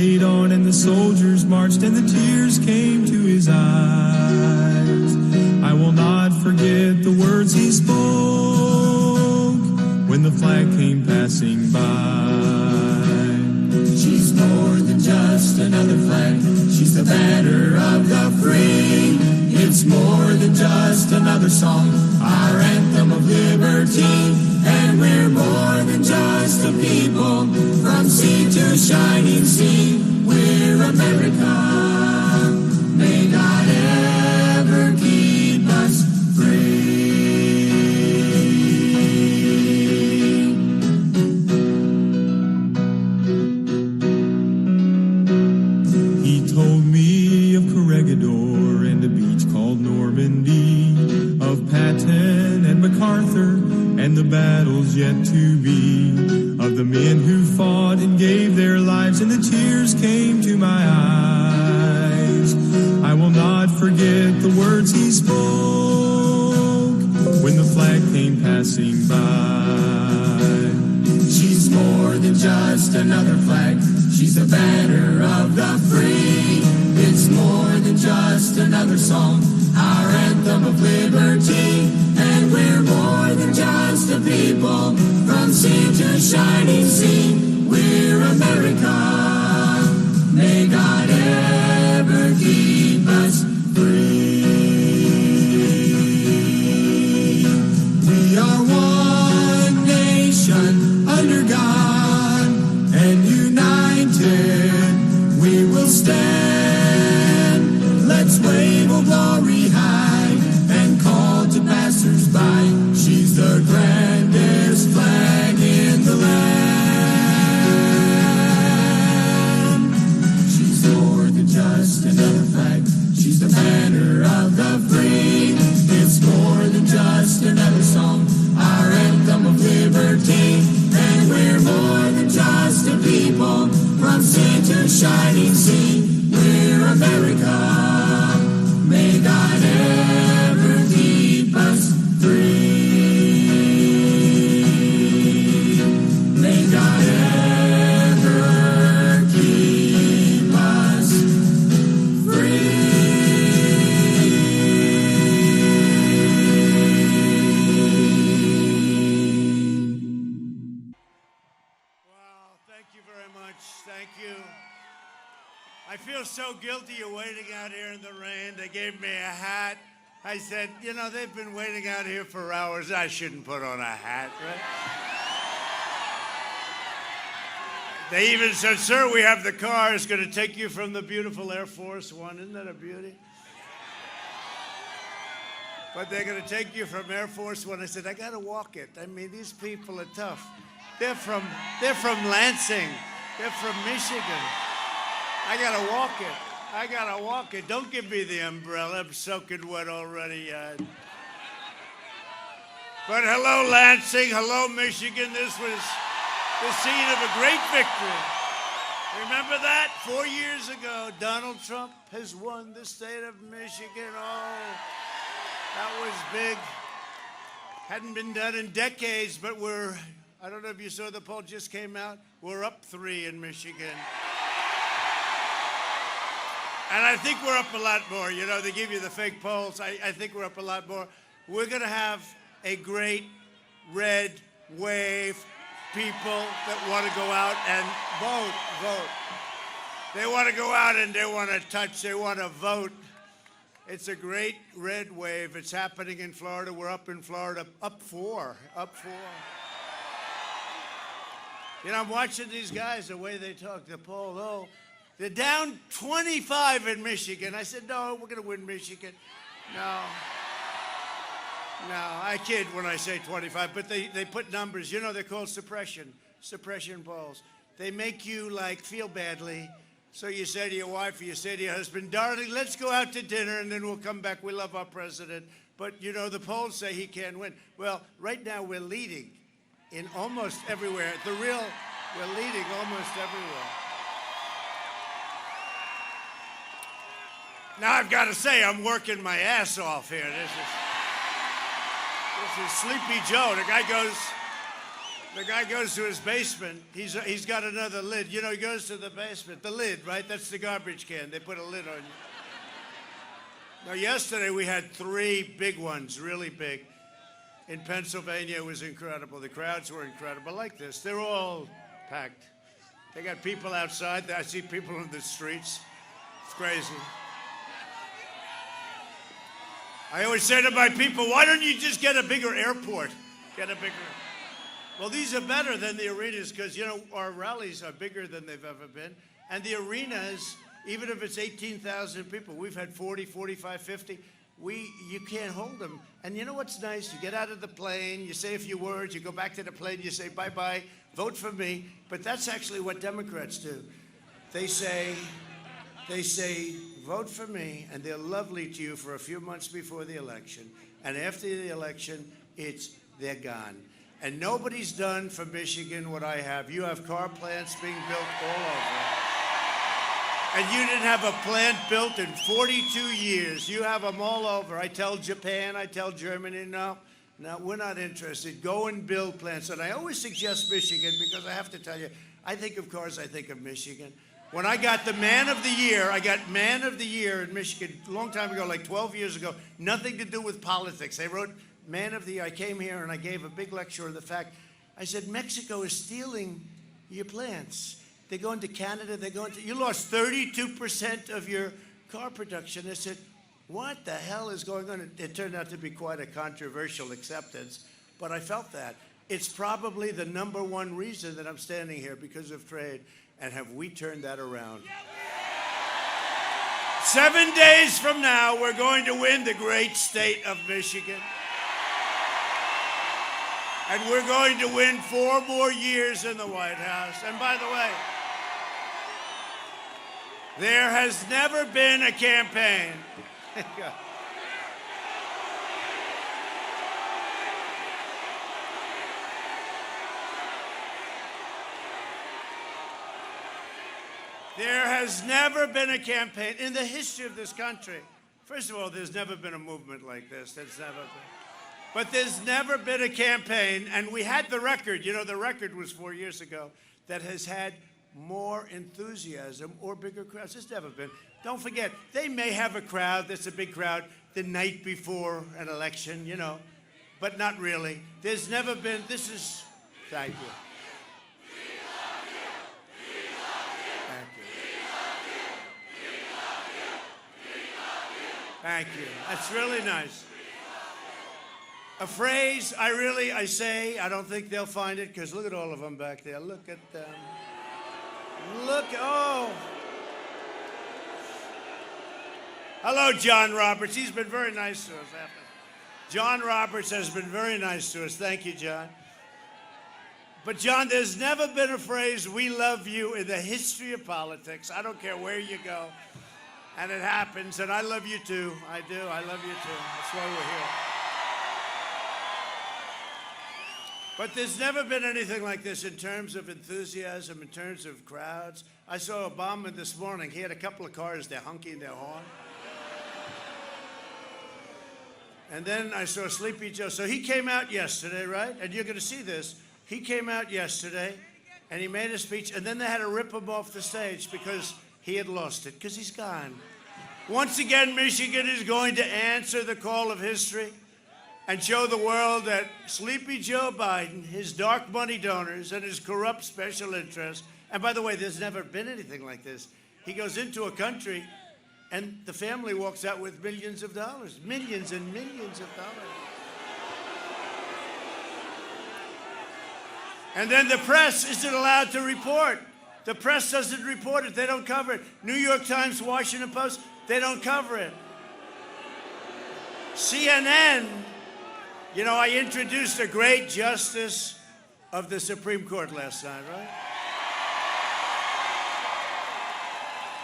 played on and the soldiers marched and the tears came to his eyes. I will not forget the words he spoke when the flag came passing by. She's more than just another flag. She's the banner of the free. It's more than just another song, our anthem of liberty. And we're more than just a people, from sea to shining sea. We're America. May God ever keep us free. He told me of Corregidor and a beach called Normandy, of Patton and MacArthur and the battles yet to be, of the men who fought and gave their lives, and the tears came to my eyes. I will not forget the words he spoke when the flag came passing by. She's more than just another flag. She's the banner of the free. It's more than just another song, our anthem of liberty. And we're more than just a people, from sea to shining sea. We're America. May God ever keep us free. We are one nation under God, and united we will stand. Let's wave a glory high and call to passers-by. She's the grandest flag in the land. She's more than just another flag. She's the banner of the free. It's more than just another song, our anthem of liberty. And we're more than just a people, from sea to shining sea. We're America. May God ever keep us free. May God ever keep us free. Wow, thank you very much. Thank you. I feel so guilty of waiting out here in the rain. They gave me a hat. I said, you know, they've been waiting out here for hours. I shouldn't put on a hat, right? They even said, sir, we have the car. It's going to take you from the beautiful Air Force One. Isn't that a beauty? But they're going to take you from Air Force One. I said, I got to walk it. I mean, these people are tough. They're from Lansing. They're from Michigan. I gotta walk it. I gotta walk it. Don't give me the umbrella. I'm soaking wet already. But hello, Lansing. Hello, Michigan. This was the scene of a great victory. Remember that? 4 years ago, Donald Trump has won the state of Michigan. Oh, that was big. Hadn't been done in decades, but I don't know if you saw the poll just came out. We're up 3 in Michigan. And I think we're up a lot more. You know, they give you the fake polls. I think we're up a lot more. We're going to have a great red wave, people that want to go out and vote. They want to go out and they want to touch, they want to vote. It's a great red wave. It's happening in Florida. We're up in Florida, up 4. You know, I'm watching these guys, the way they talk, the poll, oh, they're down 25 in Michigan. I said, no, we're going to win Michigan. No, I kid when I say 25, but they put numbers. You know, they're called suppression polls. They make you, like, feel badly. So you say to your wife or you say to your husband, darling, let's go out to dinner and then we'll come back. We love our president. But, you know, the polls say he can't win. Well, right now we're leading in almost everywhere. We're leading almost everywhere. Now I've got to say, I'm working my ass off here. This is Sleepy Joe. The guy goes, The guy goes to his basement. He's got another lid. You know, he goes to the basement. The lid, right? That's the garbage can. They put a lid on you. Now, yesterday we had 3 big ones, really big. In Pennsylvania, it was incredible. The crowds were incredible, like this. They're all packed. They got people outside. I see people in the streets. It's crazy. I always say to my people, why don't you just get a bigger airport? Get a bigger... Well, these are better than the arenas because, you know, our rallies are bigger than they've ever been. And the arenas, even if it's 18,000 people, we've had 40, 45, 50. You can't hold them. And you know what's nice? You get out of the plane, you say a few words, you go back to the plane, you say bye-bye, vote for me. But that's actually what Democrats do. They say, vote for me, and they're lovely to you for a few months before the election. And after the election, they're gone. And nobody's done for Michigan what I have. You have car plants being built all over. And you didn't have a plant built in 42 years. You have them all over. I tell Japan, I tell Germany, no, we're not interested. Go and build plants. And I always suggest Michigan because I have to tell you, I think of cars, I think of Michigan. When I got the Man of the Year, I got Man of the Year in Michigan a long time ago, like 12 years ago. Nothing to do with politics. They wrote Man of the Year. I came here and I gave a big lecture on the fact, I said, Mexico is stealing your plants. They're going to Canada, you lost 32% of your car production. I said, what the hell is going on? It turned out to be quite a controversial acceptance, but I felt that. It's probably the #1 reason that I'm standing here, because of trade. And have we turned that around? 7 days from now, we're going to win the great state of Michigan. And we're going to win 4 more years in the White House. And by the way, there has never been a campaign. There has never been a campaign in the history of this country. First of all, there's never been a movement like this. There's never been. But there's never been a campaign, and we had the record. You know, the record was 4 years ago that has had more enthusiasm or bigger crowds. There's never been. Don't forget, they may have a crowd that's a big crowd the night before an election, you know, but not really. There's never been. This is. Thank you. Thank you. That's really nice. A phrase I say, I don't think they'll find it, because look at all of them back there. Look at them. Look, oh. Hello, John Roberts. He's been very nice to us. John Roberts has been very nice to us. Thank you, John. But, John, there's never been a phrase, we love you, in the history of politics. I don't care where you go. And it happens, and I love you too. I do, I love you too. That's why we're here. But there's never been anything like this in terms of enthusiasm, in terms of crowds. I saw Obama this morning. He had a couple of cars, they're honking their horn. And then I saw Sleepy Joe. So he came out yesterday, right? And you're going to see this. He came out yesterday, and he made a speech, and then they had to rip him off the stage because he had lost it, because he's gone. Once again, Michigan is going to answer the call of history and show the world that Sleepy Joe Biden, his dark money donors, and his corrupt special interests, and by the way, there's never been anything like this. He goes into a country, and the family walks out with millions of dollars, millions and millions of dollars. And then the press isn't allowed to report. The press doesn't report it. They don't cover it. New York Times, Washington Post, they don't cover it. CNN, you know, I introduced a great justice of the Supreme Court last night, right?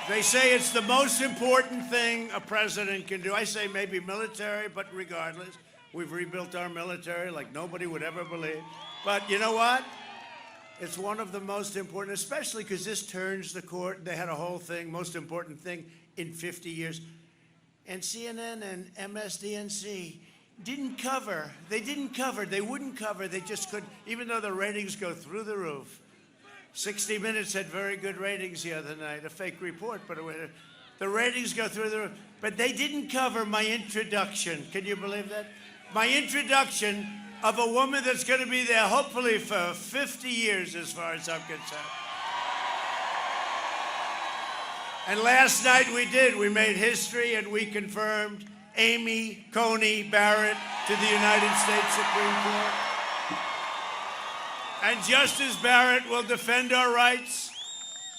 They say it's the most important thing a president can do. I say maybe military, but regardless, we've rebuilt our military like nobody would ever believe. But you know what? It's one of the most important, especially because this turns the court. They had a whole thing, most important thing in 50 years. And CNN and MSDNC, didn't cover. They didn't cover. They wouldn't cover. They just couldn't, even though the ratings go through the roof. 60 Minutes had very good ratings the other night, a fake report, but the ratings go through the roof. But they didn't cover my introduction. Can you believe that? My introduction of a woman that's going to be there hopefully for 50 years as far as I'm concerned. And last night we did. We made history and we confirmed Amy Coney Barrett to the United States Supreme Court. And Justice Barrett will defend our rights,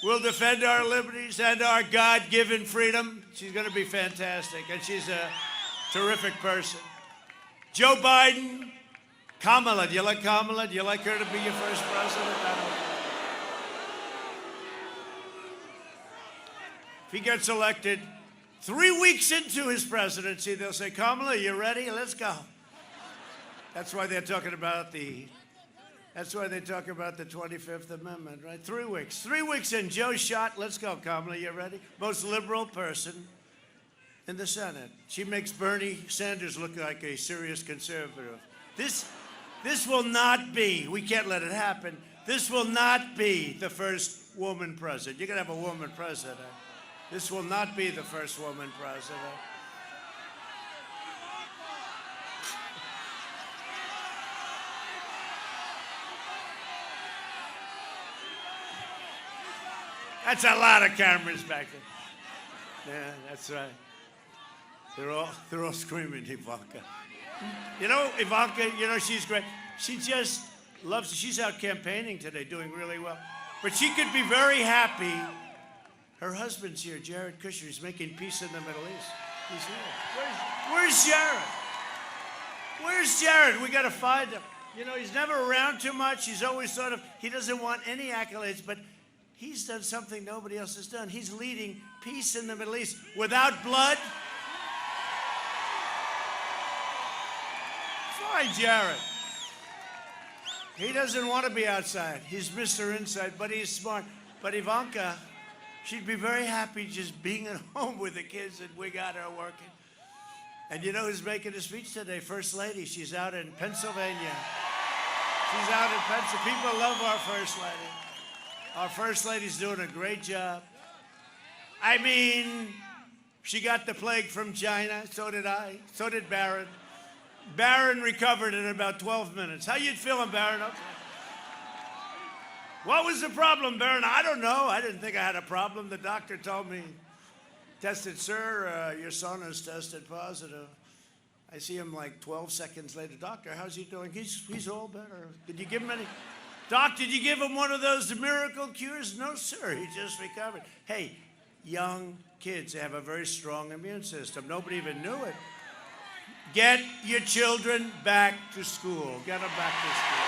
will defend our liberties and our God-given freedom. She's going to be fantastic, and she's a terrific person. Joe Biden, Kamala. Do you like Kamala? Do you like her to be your first president? I don't. If he gets elected 3 weeks into his presidency, they'll say, Kamala, you ready? Let's go. That's why they're talking about the 25th Amendment, right? 3 weeks. 3 weeks in, Joe shot. Let's go, Kamala, you ready? Most liberal person in the Senate. She makes Bernie Sanders look like a serious conservative. This will not be, we can't let it happen, this will not be the first woman president. You're going to have a woman president. This will not be the first woman president. That's a lot of cameras back there. Yeah, that's right. They're all screaming Ivanka. You know, Ivanka, you know, she's great. She just loves it. She's out campaigning today, doing really well. But she could be very happy. Her husband's here, Jared Kushner. He's making peace in the Middle East. He's here. Where's Jared? Where's Jared? We got to find him. You know, he's never around too much. He's always sort of, he doesn't want any accolades, but he's done something nobody else has done. He's leading peace in the Middle East without blood. Fine, Jared. He doesn't want to be outside. He's Mr. Inside, but he's smart. But Ivanka, she'd be very happy just being at home with the kids, and we got her working. And you know who's making a speech today? First Lady. She's out in Pennsylvania. She's out in Pennsylvania. People love our First Lady. Our First Lady's doing a great job. I mean, she got the plague from China. So did I. So did Barron. Barron recovered in about 12 minutes. How you feeling, Barron? Okay. What was the problem, Barron? I don't know. I didn't think I had a problem. The doctor told me, tested, sir, your son has tested positive. I see him like 12 seconds later. Doctor, how's he doing? He's all better. Did you give him any? Doc, did you give him one of those miracle cures? No, sir. He just recovered. Hey, young kids have a very strong immune system. Nobody even knew it. Get your children back to school. Get them back to school.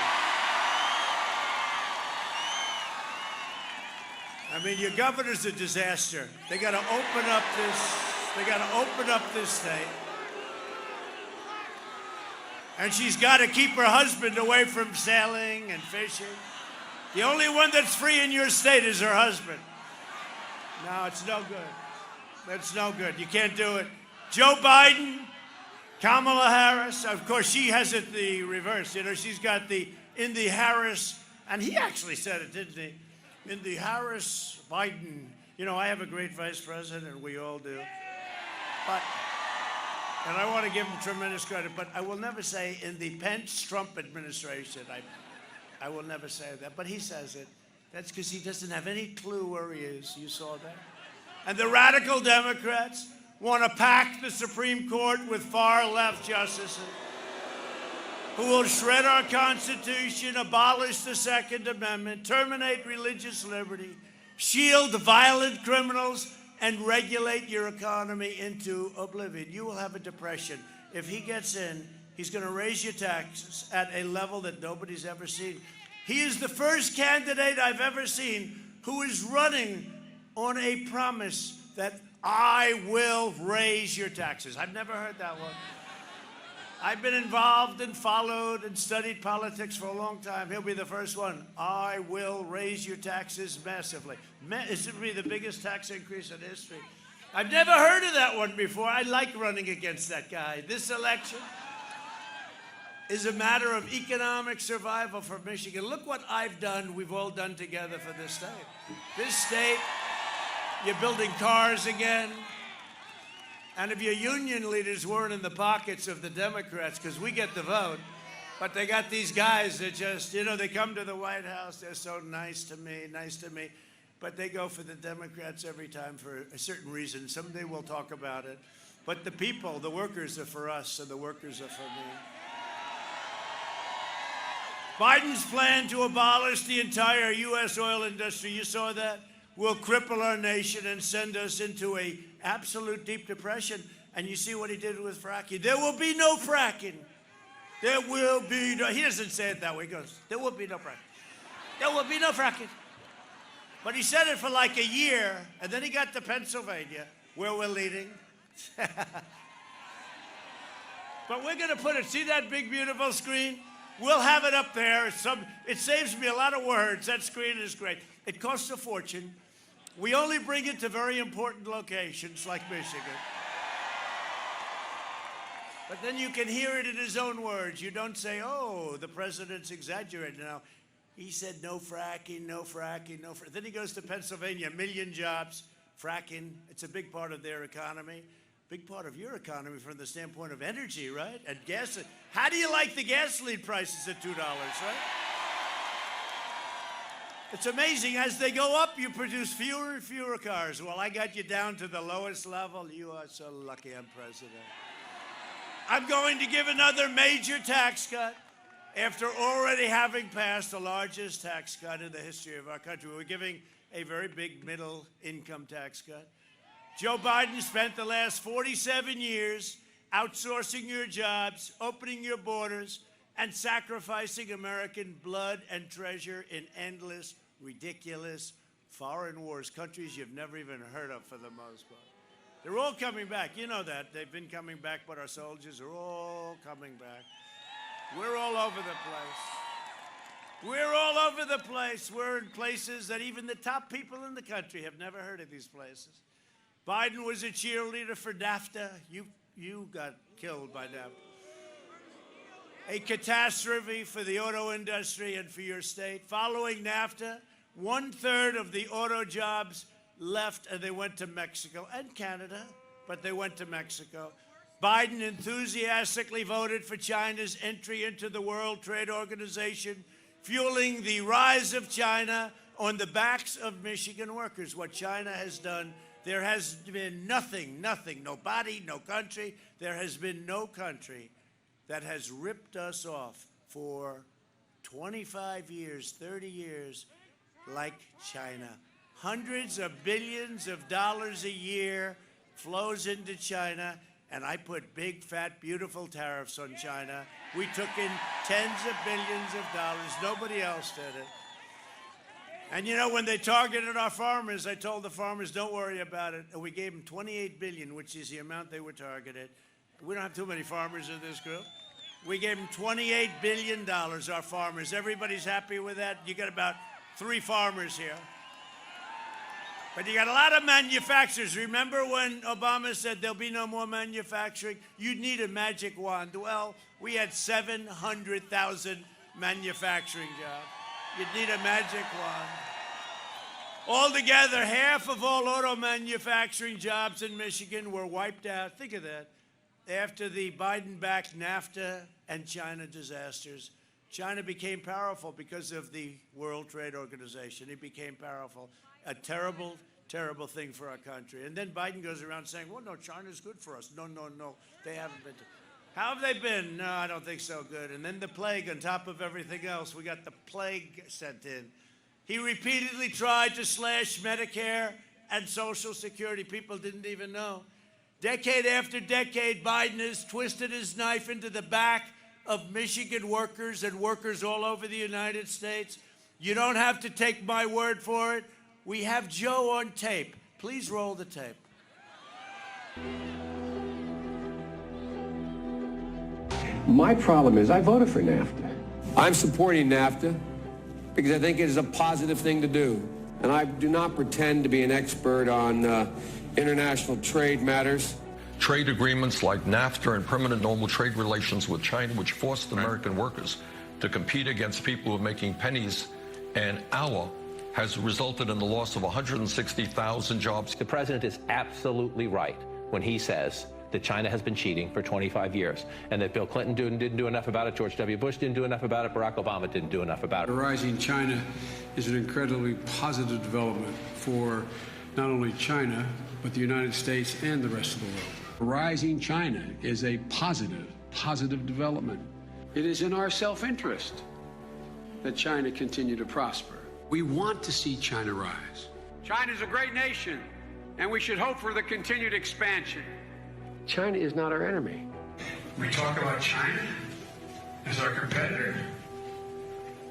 I mean, your governor's a disaster. They got to open up this. They got to open up this state. And she's got to keep her husband away from sailing and fishing. The only one that's free in your state is her husband. No, it's no good. That's no good. You can't do it. Joe Biden, Kamala Harris. Of course, she has it the reverse. You know, she's got in the Harris, and he actually said it, didn't he? In the Harris-Biden. You know, I have a great vice president, and we all do. And I want to give him tremendous credit, but I will never say in the Pence-Trump administration. I will never say that, but he says it. That's because he doesn't have any clue where he is. You saw that? And the radical Democrats want to pack the Supreme Court with far-left justices who will shred our Constitution, abolish the Second Amendment, terminate religious liberty, shield violent criminals, and regulate your economy into oblivion. You will have a depression. If he gets in, he's going to raise your taxes at a level that nobody's ever seen. He is the first candidate I've ever seen who is running on a promise that I will raise your taxes. I've never heard that one. I've been involved and followed and studied politics for a long time. He'll be the first one. I will raise your taxes massively. This will be the biggest tax increase in history. I've never heard of that one before. I like running against that guy. This election, is a matter of economic survival for Michigan. Look what I've done, we've all done together for this state. This state, you're building cars again. And if your union leaders weren't in the pockets of the Democrats, because we get the vote, but they got these guys that just, you know, they come to the White House, they're so nice to me, but they go for the Democrats every time for a certain reason. Someday we'll talk about it. But the people, the workers are for us, and the workers are for me. Biden's plan to abolish the entire U.S. oil industry, you saw that, will cripple our nation and send us into a absolute deep depression. And you see what he did with fracking. There will be no fracking. There will be no, he doesn't say it that way. He goes, there will be no fracking. There will be no fracking. But he said it for like a year, and then he got to Pennsylvania, where we're leading. But we're going to put it, see that big, beautiful screen? We'll have it up there. It saves me a lot of words. That screen is great. It costs a fortune. We only bring it to very important locations like Michigan. But then you can hear it in his own words. You don't say, oh, the president's exaggerating now. He said no fracking, no fracking, no fracking. Then he goes to Pennsylvania, 1 million jobs, fracking. It's a big part of their economy. Big part of your economy from the standpoint of energy, right? And gas. How do you like the gasoline prices at $2, right? It's amazing. As they go up, you produce fewer and fewer cars. Well, I got you down to the lowest level. You are so lucky I'm president. I'm going to give another major tax cut after already having passed the largest tax cut in the history of our country. We're giving a very big middle income tax cut. Joe Biden spent the last 47 years outsourcing your jobs, opening your borders, and sacrificing American blood and treasure in endless, ridiculous foreign wars, countries you've never even heard of for the most part. They're all coming back. You know that. They've been coming back, but our soldiers are all coming back. We're all over the place. We're all over the place. We're in places that even the top people in the country have never heard of these places. Biden was a cheerleader for NAFTA. You got killed by NAFTA. A catastrophe for the auto industry and for your state. Following NAFTA, 1/3 of the auto jobs left and they went to Mexico and Canada, but they went to Mexico. Biden enthusiastically voted for China's entry into the World Trade Organization, fueling the rise of China on the backs of Michigan workers. What China has done, there has been nothing, nobody, no country, there has been no country that has ripped us off for 25 years, 30 years like China. Hundreds of billions of dollars a year flows into China, and I put big, fat, beautiful tariffs on China. We took in tens of billions of dollars. Nobody else did it. And you know, when they targeted our farmers, I told the farmers, don't worry about it. And we gave them $28 billion, which is the amount they were targeted. We don't have too many farmers in this group. We gave them $28 billion, our farmers. Everybody's happy with that. You got about 3 farmers here. But you got a lot of manufacturers. Remember when Obama said there'll be no more manufacturing? You'd need a magic wand. Well, we had 700,000 manufacturing jobs. You'd need a magic wand. Altogether, half of all auto manufacturing jobs in Michigan were wiped out. Think of that. After the Biden-backed NAFTA and China disasters, China became powerful because of the World Trade Organization. It became powerful. A terrible, terrible thing for our country. And then Biden goes around saying, well, no, China's good for us. No, they haven't been. How have they been? No, I don't think so good. And then the plague on top of everything else. We got the plague sent in. He repeatedly tried to slash Medicare and Social Security. People didn't even know. Decade after decade, Biden has twisted his knife into the back of Michigan workers and workers all over the United States. You don't have to take my word for it. We have Joe on tape. Please roll the tape. My problem is I voted for NAFTA. I'm supporting NAFTA because I think it is a positive thing to do. And I do not pretend to be an expert on international trade matters. trade agreements like NAFTA and permanent normal trade relations with China, which forced American workers to compete against people who are making pennies an hour, has resulted in the loss of 160,000 jobs. The president is absolutely right when he says that China has been cheating for 25 years and that Bill Clinton didn't do enough about it, George W. Bush didn't do enough about it, Barack Obama didn't do enough about it. Rising China is an incredibly positive development for not only China, but the United States and the rest of the world. Rising China is a positive development. It is in our self-interest that China continue to prosper. We want to see China rise. China is a great nation, and we should hope for the continued expansion. China is not our enemy. We talk about China as our competitor.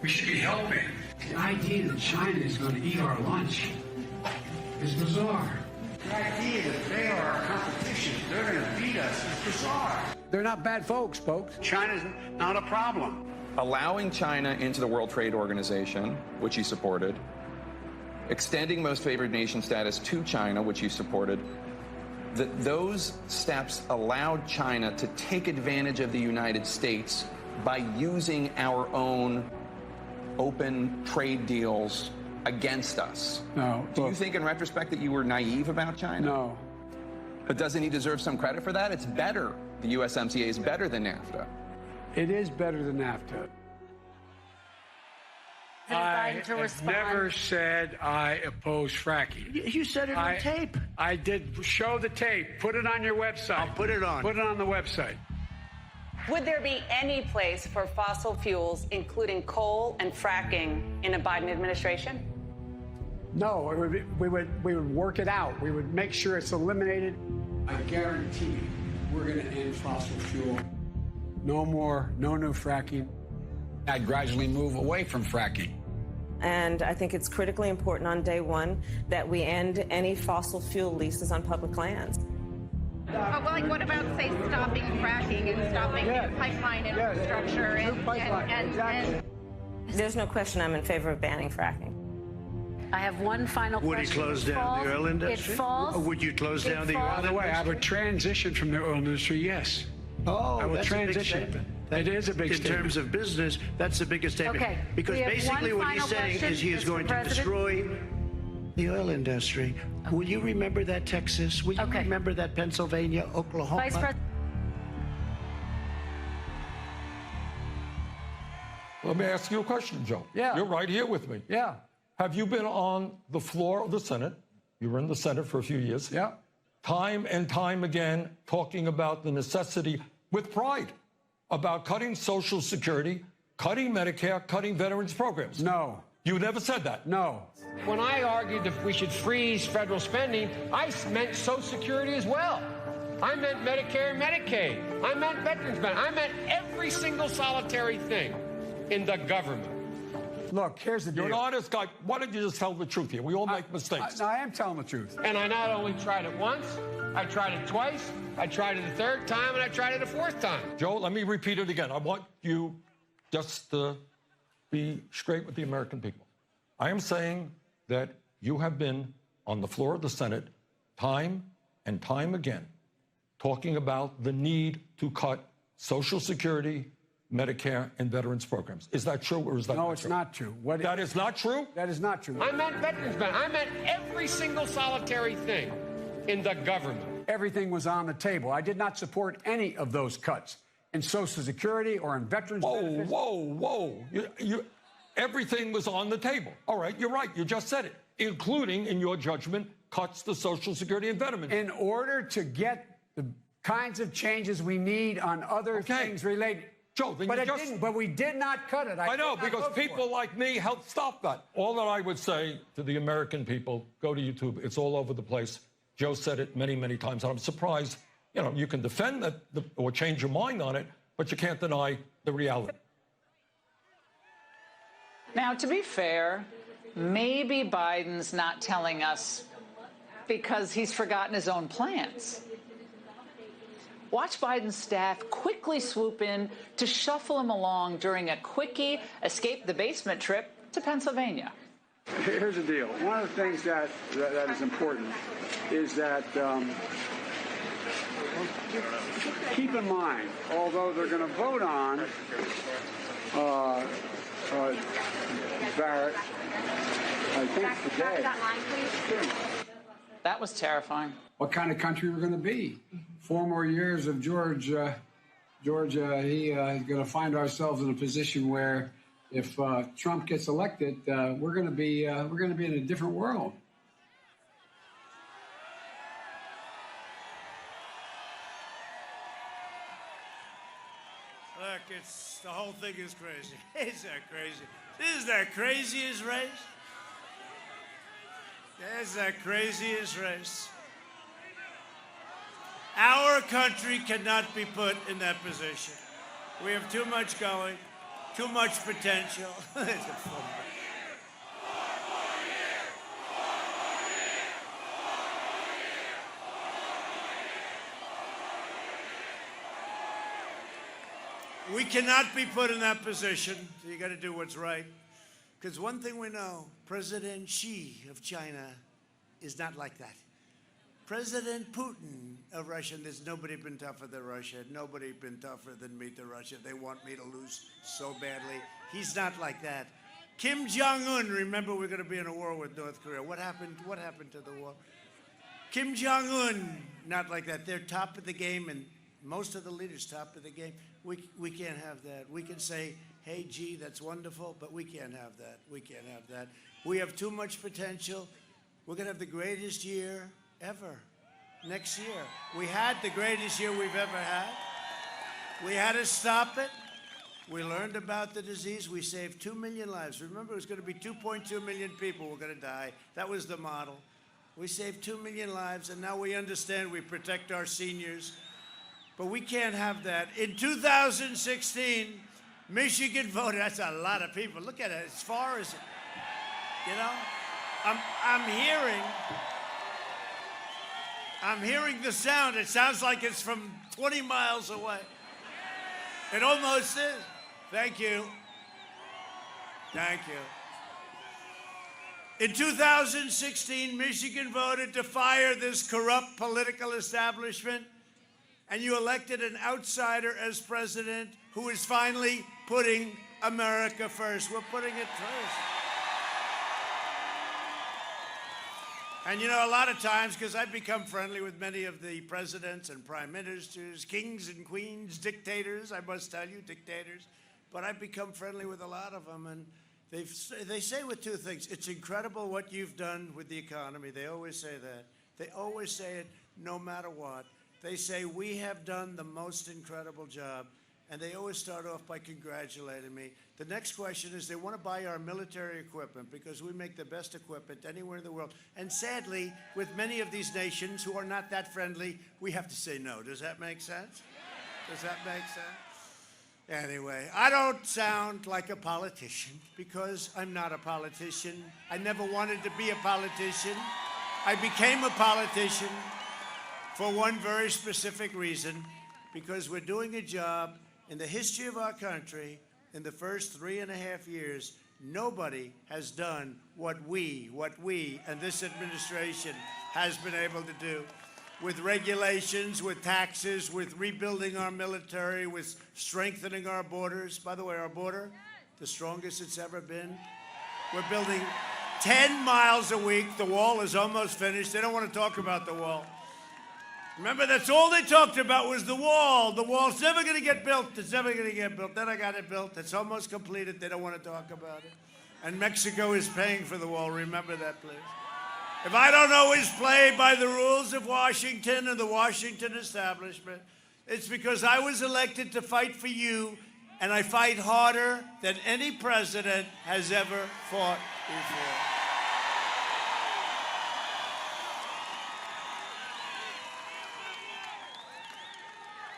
We should be helping. The idea that China is going to eat our lunch is bizarre. The idea that they are our competition, they're going to beat us, is bizarre. They're not bad folks. China's not a problem. Allowing China into the World Trade Organization, which he supported, extending most favored nation status to China, which he supported, those steps allowed China to take advantage of the United States by using our own open trade deals against us. No. Do you think in retrospect that you were naive about China? No. But doesn't he deserve some credit for that? It's better. The USMCA is better than NAFTA. It is better than NAFTA. I have never said I oppose fracking. You said it on tape. I did. Show the tape. Put it on your website. I'll put it on. Put it on the website. Would there be any place for fossil fuels, including coal and fracking, in a Biden administration? No, we would work it out. We would make sure it's eliminated. I guarantee we're going to end fossil fuel. No more, no new fracking. I'd gradually move away from fracking. And I think it's critically important on day one that we end any fossil fuel leases on public lands. Well, like, what about, say, stopping fracking and stopping new pipeline infrastructure? And There's no question I'm in favor of banning fracking. I have one final question. Would he close down the oil industry? It falls. Would you close down the oil industry? By the way, I would transition from the oil industry, yes. Oh, I would that's transition. a big statement. It is a big in statement. In terms of business, that's the biggest statement. Okay. Because basically what he's saying is he is going to destroy the oil industry. Okay. Will you remember that, Texas? Will you remember that, Pennsylvania, Oklahoma? Vice President. Let me ask you a question, Joe. Yeah. You're right here with me. Yeah. Have you been on the floor of the Senate? You were in the Senate for a few years. Yeah. Time and time again, talking about the necessity, with pride, about cutting Social Security, cutting Medicare, cutting veterans programs. No. You never said that. No. When I argued that we should freeze federal spending, I meant Social Security as well. I meant Medicare and Medicaid. I meant veterans benefits. I meant every single solitary thing in the government. Look, here's the deal. You're an honest guy. Why don't you just tell the truth here? We all make mistakes. I am telling the truth. And I not only tried it once, I tried it twice, I tried it a third time, and I tried it a fourth time. Joe, let me repeat it again. I want you just to be straight with the American people. I am saying that you have been on the floor of the Senate time and time again talking about the need to cut Social Security, Medicare, and veterans programs. Is that true or is that not true? No, it's not true. That is not true? That is not true. I meant veterans benefits. I meant every single solitary thing in the government. Everything was on the table. I did not support any of those cuts in Social Security or in veterans benefits. Whoa. Everything was on the table. All right, you're right. You just said it, including, in your judgment, cuts to Social Security and veterans. In order to get the kinds of changes we need on other things related. Joe, then but we did not cut it. I know, because people like me helped stop that. All that I would say to the American people, go to YouTube. It's all over the place. Joe said it many, many times, and I'm surprised. You know, you can defend that or change your mind on it, but you can't deny the reality. Now, to be fair, maybe Biden's not telling us because he's forgotten his own plans. Watch Biden's staff quickly swoop in to shuffle him along during a quickie escape-the-basement trip to Pennsylvania. Here's the deal. One of the things that is important is that Keep in mind, although they're going to vote on Barrett, I think today. That was terrifying. What kind of country we're going to be? 4 more years of Georgia, is going to find ourselves in a position where, if Trump gets elected, we're going to be in a different world. Look, the whole thing is crazy. Is that crazy? This is the craziest race. That's the craziest race. Our country cannot be put in that position. We have too much going, too much potential. We cannot be put in that position. So you got to do what's right. Because one thing we know, President Xi of China is not like that. President Putin of Russia, and there's nobody been tougher than Russia. Nobody been tougher than me to Russia. They want me to lose so badly. He's not like that. Kim Jong-un, remember we're going to be in a war with North Korea. What happened to the war? Kim Jong-un, not like that. They're top of the game, and most of the leaders top of the game. We can't have that. We can say, hey, gee, that's wonderful, but we can't have that. We can't have that. We have too much potential. We're going to have the greatest year ever next year. We had the greatest year we've ever had. We had to stop it. We learned about the disease. We saved 2 million lives. Remember, it was going to be 2.2 million people were going to die. That was the model. We saved 2 million lives, and now we understand we protect our seniors. But we can't have that. In 2016, Michigan voted. That's a lot of people. Look at it. As far as, you know, I'm hearing the sound. It sounds like it's from 20 miles away. It almost is. Thank you. Thank you. In 2016, Michigan voted to fire this corrupt political establishment, and you elected an outsider as president who is finally putting America first. We're putting it first. And you know, a lot of times, because I've become friendly with many of the presidents and prime ministers, kings and queens, dictators, I must tell you, dictators, but I've become friendly with a lot of them, and they say with two things. It's incredible what you've done with the economy. They always say that. They always say it no matter what. They say, we have done the most incredible job, and they always start off by congratulating me. The next question is they want to buy our military equipment because we make the best equipment anywhere in the world. And sadly, with many of these nations who are not that friendly, we have to say no. Does that make sense? Does that make sense? Anyway, I don't sound like a politician because I'm not a politician. I never wanted to be a politician. I became a politician for one very specific reason, because we're doing a job in the history of our country. In the first 3.5 years, nobody has done what we and this administration has been able to do, with regulations, with taxes, with rebuilding our military, with strengthening our borders. By the way, our border, the strongest it's ever been. We're building 10 miles a week. The wall is almost finished. They don't want to talk about the wall. Remember, that's all they talked about was the wall. The wall's never going to get built. It's never going to get built. Then I got it built. It's almost completed. They don't want to talk about it. And Mexico is paying for the wall. Remember that, please. If I don't always play by the rules of Washington and the Washington establishment, it's because I was elected to fight for you, and I fight harder than any president has ever fought before.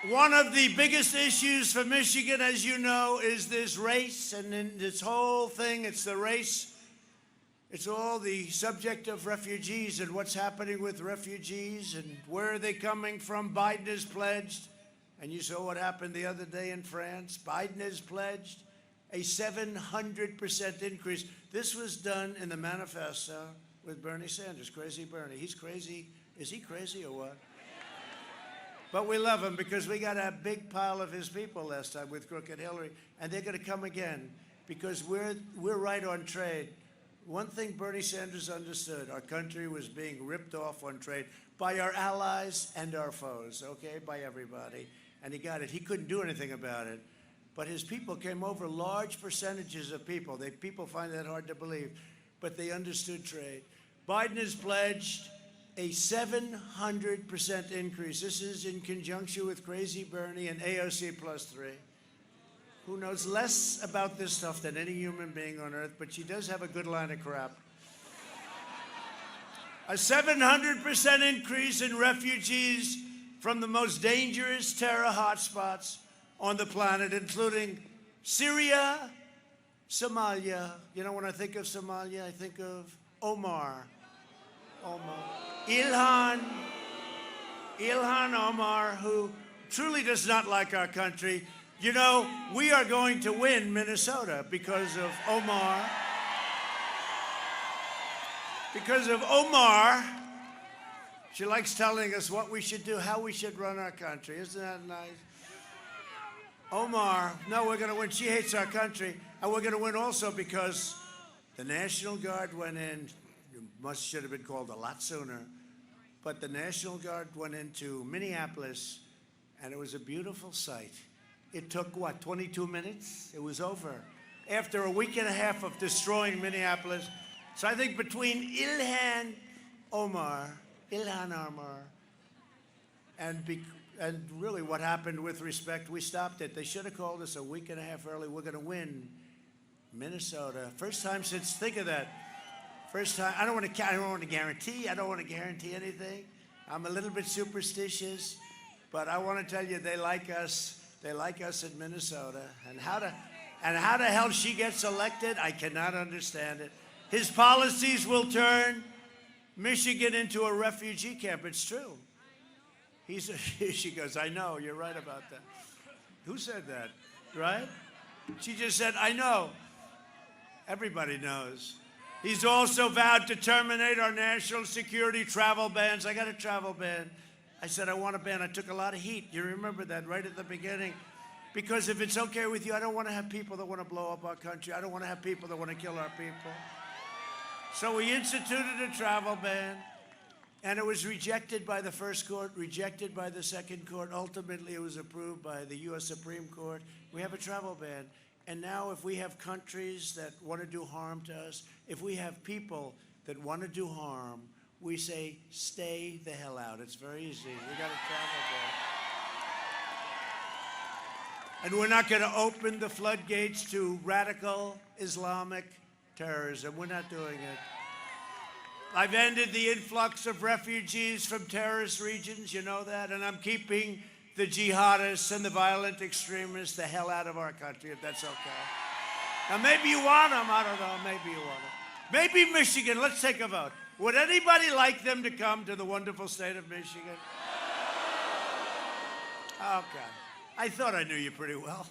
One of the biggest issues for Michigan, as you know, is this race, and in this whole thing, it's the race. It's all the subject of refugees and what's happening with refugees and where are they coming from. Biden has pledged, and you saw what happened the other day in France. Biden has pledged a 700% increase. This was done in the manifesto with Bernie Sanders, Crazy Bernie. He's crazy. Is he crazy or what? But we love him because we got a big pile of his people last time with Crooked Hillary, and they're going to come again because we're right on trade. One thing Bernie Sanders understood, our country was being ripped off on trade by our allies and our foes, okay, by everybody. And he got it. He couldn't do anything about it. But his people came over, large percentages of people. People find that hard to believe, but they understood trade. Biden has pledged a 700% increase. This is in conjunction with Crazy Bernie and AOC +3, who knows less about this stuff than any human being on earth, but she does have a good line of crap. A 700% increase in refugees from the most dangerous terror hotspots on the planet, including Syria, Somalia. You know, when I think of Somalia, I think of Omar. Ilhan Omar, who truly does not like our country. You know, we are going to win Minnesota because of Omar. Because of Omar. She likes telling us what we should do, how we should run our country. Isn't that nice? Omar, no, we're going to win. She hates our country. And we're going to win also because the National Guard went in. Should have been called a lot sooner. But the National Guard went into Minneapolis, and it was a beautiful sight. It took, 22 minutes? It was over. After a week and a half of destroying Minneapolis. So I think between Ilhan Omar, and really what happened with respect, we stopped it. They should have called us a week and a half early. We're going to win Minnesota. First time since, think of that. First time, I don't want to guarantee anything. I'm a little bit superstitious, but I want to tell you they like us. They like us in Minnesota. And how the hell she gets elected, I cannot understand it. His policies will turn Michigan into a refugee camp. It's true. She goes, I know, you're right about that. Who said that, right? She just said, I know. Everybody knows. He's also vowed to terminate our national security travel bans. I got a travel ban. I said, I want a ban. I took a lot of heat. You remember that right at the beginning. Because if it's okay with you, I don't want to have people that want to blow up our country. I don't want to have people that want to kill our people. So we instituted a travel ban, and it was rejected by the first court, rejected by the second court. Ultimately, it was approved by the U.S. Supreme Court. We have a travel ban. And now if we have countries that want to do harm to us, if we have people that want to do harm, we say, stay the hell out. It's very easy. We got a travel ban. And we're not going to open the floodgates to radical Islamic terrorism. We're not doing it. I've ended the influx of refugees from terrorist regions, you know that, and I'm keeping the jihadists and the violent extremists the hell out of our country, if that's okay. Now, maybe you want them. I don't know. Maybe you want them. Maybe Michigan. Let's take a vote. Would anybody like them to come to the wonderful state of Michigan? Okay. I thought I knew you pretty well.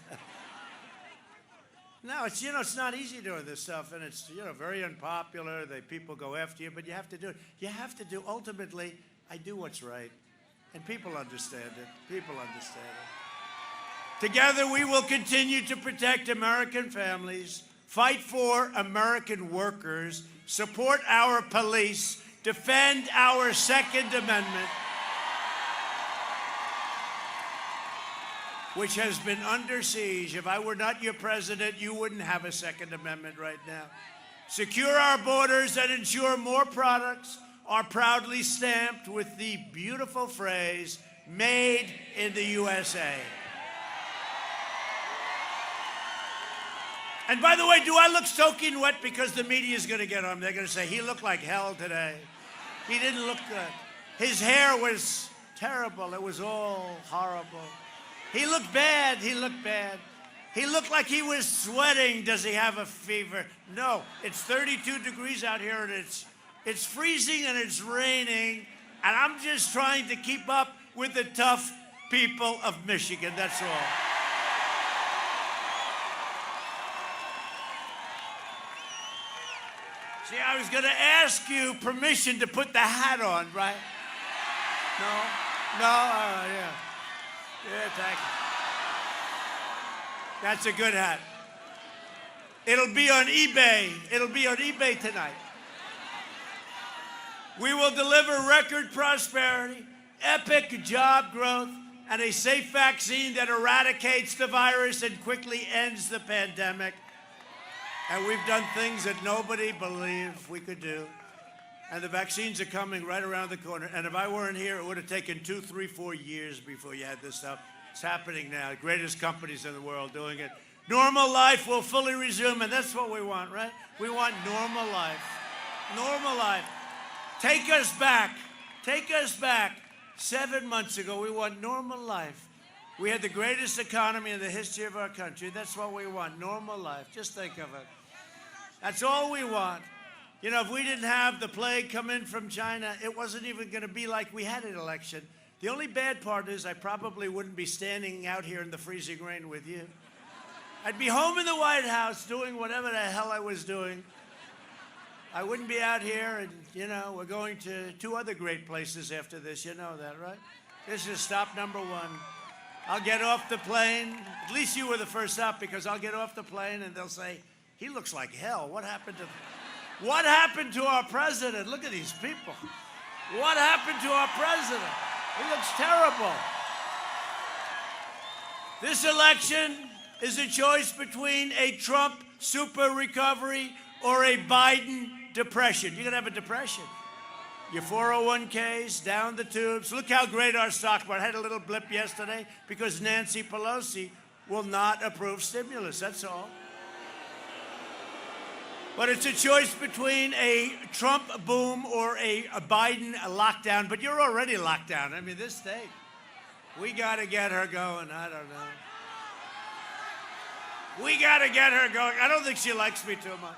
No, it's not easy doing this stuff, and it's, very unpopular. People go after you, but you have to do it. You have to do, ultimately, I do what's right. And people understand it. People understand it. Together, we will continue to protect American families, fight for American workers, support our police, defend our Second Amendment, which has been under siege. If I were not your president, you wouldn't have a Second Amendment right now. Secure our borders and ensure more products are proudly stamped with the beautiful phrase, made in the USA. And by the way, do I look soaking wet? Because the media is going to get on. They're going to say, he looked like hell today. He didn't look good. His hair was terrible. It was all horrible. He looked bad. He looked bad. He looked like he was sweating. Does he have a fever? No. It's 32 degrees out here, and it's freezing and it's raining, and I'm just trying to keep up with the tough people of Michigan. That's all. See, I was going to ask you permission to put the hat on, right? No? No? Yeah. Yeah, thank you. That's a good hat. It'll be on eBay. It'll be on eBay tonight. We will deliver record prosperity, epic job growth, and a safe vaccine that eradicates the virus and quickly ends the pandemic. And we've done things that nobody believed we could do. And the vaccines are coming right around the corner. And if I weren't here, it would have taken 2, 3, 4 years before you had this stuff. It's happening now. The greatest companies in the world doing it. Normal life will fully resume, and that's what we want, right? We want normal life. Normal life. Take us back. Take us back. 7 months ago, we want normal life. We had the greatest economy in the history of our country. That's what we want, normal life. Just think of it. That's all we want. You know, if we didn't have the plague come in from China, it wasn't even going to be like we had an election. The only bad part is I probably wouldn't be standing out here in the freezing rain with you. I'd be home in the White House doing whatever the hell I was doing. I wouldn't be out here, and, you know, we're going to 2 other great places after this. You know that, right? This is stop number 1. I'll get off the plane. At least you were the first stop, because I'll get off the plane and they'll say, he looks like hell. What happened to our president? Look at these people. What happened to our president? He looks terrible. This election is a choice between a Trump super recovery or a Biden depression. You're going to have a depression. Your 401ks, down the tubes. Look how great our stock market. I had a little blip yesterday because Nancy Pelosi will not approve stimulus. That's all. But it's a choice between a Trump boom or a Biden lockdown. But you're already locked down. I mean, this state, we got to get her going. I don't know. We got to get her going. I don't think she likes me too much.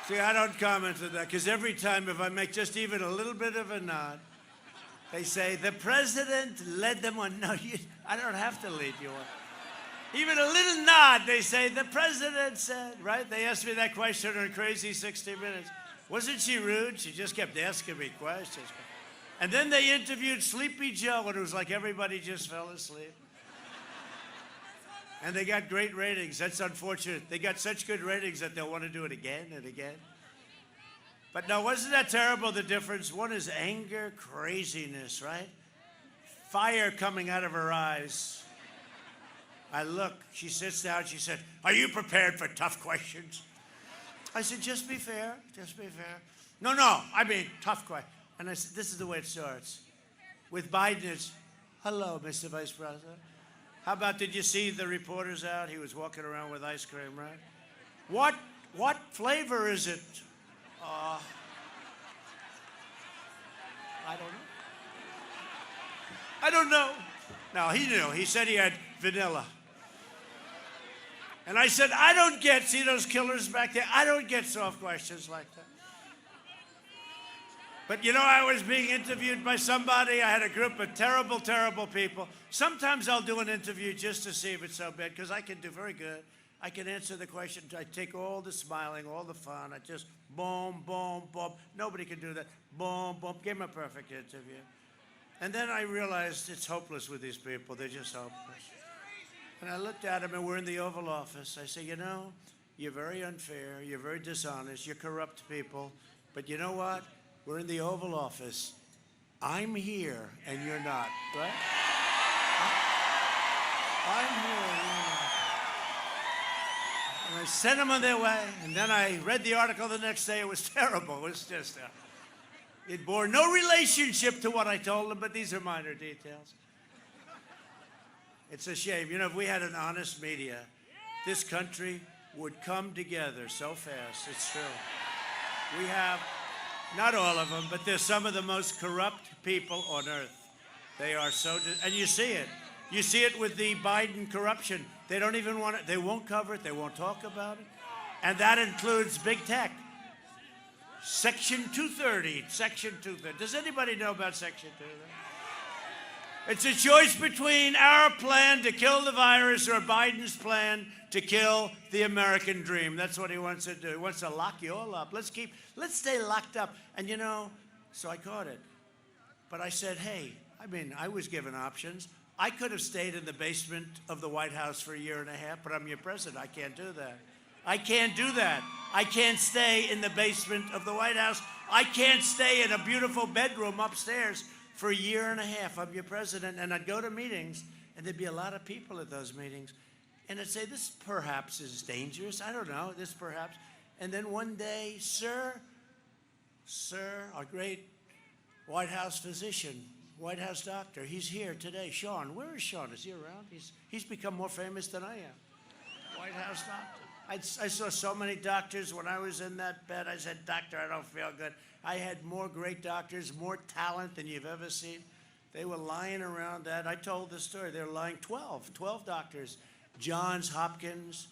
See, I don't comment on that, because every time if I make just even a little bit of a nod, they say, the president led them on. No, I don't have to lead you on. Even a little nod, they say, the president said, right? They asked me that question on Crazy 60 Minutes. Wasn't she rude? She just kept asking me questions. And then they interviewed Sleepy Joe, and it was like everybody just fell asleep. And they got great ratings. That's unfortunate. They got such good ratings that they'll want to do it again and again. But no, wasn't that terrible, the difference? One is anger, craziness, right? Fire coming out of her eyes. I look, she sits down, she said, are you prepared for tough questions? I said, just be fair, just be fair. No, I mean, tough question. And I said, this is the way it starts. With Biden, it's, hello, Mr. Vice President. How about, did you see the reporters out? He was walking around with ice cream, right? What flavor is it? I don't know. No, he knew. He said he had vanilla. And I said, I don't get, see those killers back there? I don't get soft questions like that. But you know, I was being interviewed by somebody. I had a group of terrible, terrible people. Sometimes I'll do an interview just to see if it's so bad, because I can do very good. I can answer the question. I take all the smiling, all the fun. I just boom, boom, boom. Nobody can do that. Boom, boom. Give them a perfect interview. And then I realized it's hopeless with these people. They're just hopeless. And I looked at them, and we're in the Oval Office. I said, you know, you're very unfair. You're very dishonest. You're corrupt people. But you know what? We're in the Oval Office. I'm here, and you're not, right? I'm here, and you're not. And I sent them on their way, and then I read the article the next day. It was terrible. It was just, it bore no relationship to what I told them, but these are minor details. It's a shame. You know, if we had an honest media, this country would come together so fast. It's true. We have... not all of them, but they're some of the most corrupt people on earth. They are so, and you see it. You see it with the Biden corruption. They don't even want it. They won't cover it. They won't talk about it. And that includes big tech. Section 230, Section 230. Does anybody know about Section 230? It's a choice between our plan to kill the virus or Biden's plan to kill the American dream. That's what he wants to do. He wants to lock you all up. Let's stay locked up. And you know, so I caught it. But I said, hey, I was given options. I could have stayed in the basement of the White House for a year and a half, but I'm your president. I can't do that. I can't do that. I can't stay in the basement of the White House. I can't stay in a beautiful bedroom upstairs for a year and a half. I'm your president. And I'd go to meetings, and there'd be a lot of people at those meetings. And I'd say, this perhaps is dangerous. I don't know, this perhaps. And then one day, sir, our great White House physician, White House doctor, he's here today. Sean, where is Sean? Is he around? He's become more famous than I am. White House doctor. I saw so many doctors when I was in that bed. I said, doctor, I don't feel good. I had more great doctors, more talent than you've ever seen. They were lying around that. I told the story. They were lying 12 doctors. Johns Hopkins,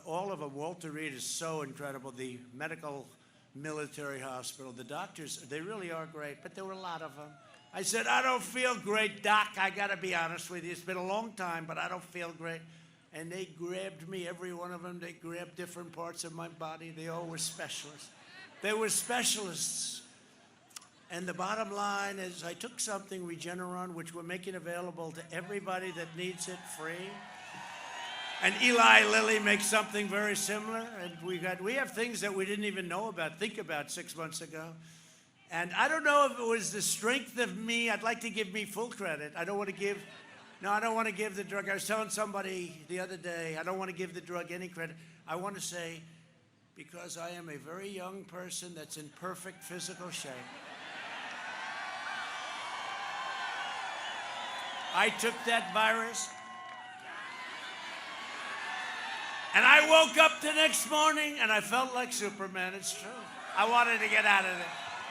all of them. Walter Reed is so incredible. The medical military hospital. The doctors, they really are great, but there were a lot of them. I said, I don't feel great, doc. I got to be honest with you. It's been a long time, but I don't feel great. And they grabbed me, every one of them. They grabbed different parts of my body. They all were specialists. They were specialists. And the bottom line is I took something, Regeneron, which we're making available to everybody that needs it free. And Eli Lilly makes something very similar. And we have things that we didn't even think about 6 months ago. And I don't know if it was the strength of me. I'd like to give me full credit. I don't want to give the drug. I was telling somebody the other day, I don't want to give the drug any credit. I want to say, because I am a very young person that's in perfect physical shape. I took that virus, and I woke up the next morning, and I felt like Superman. It's true. I wanted to get out of there.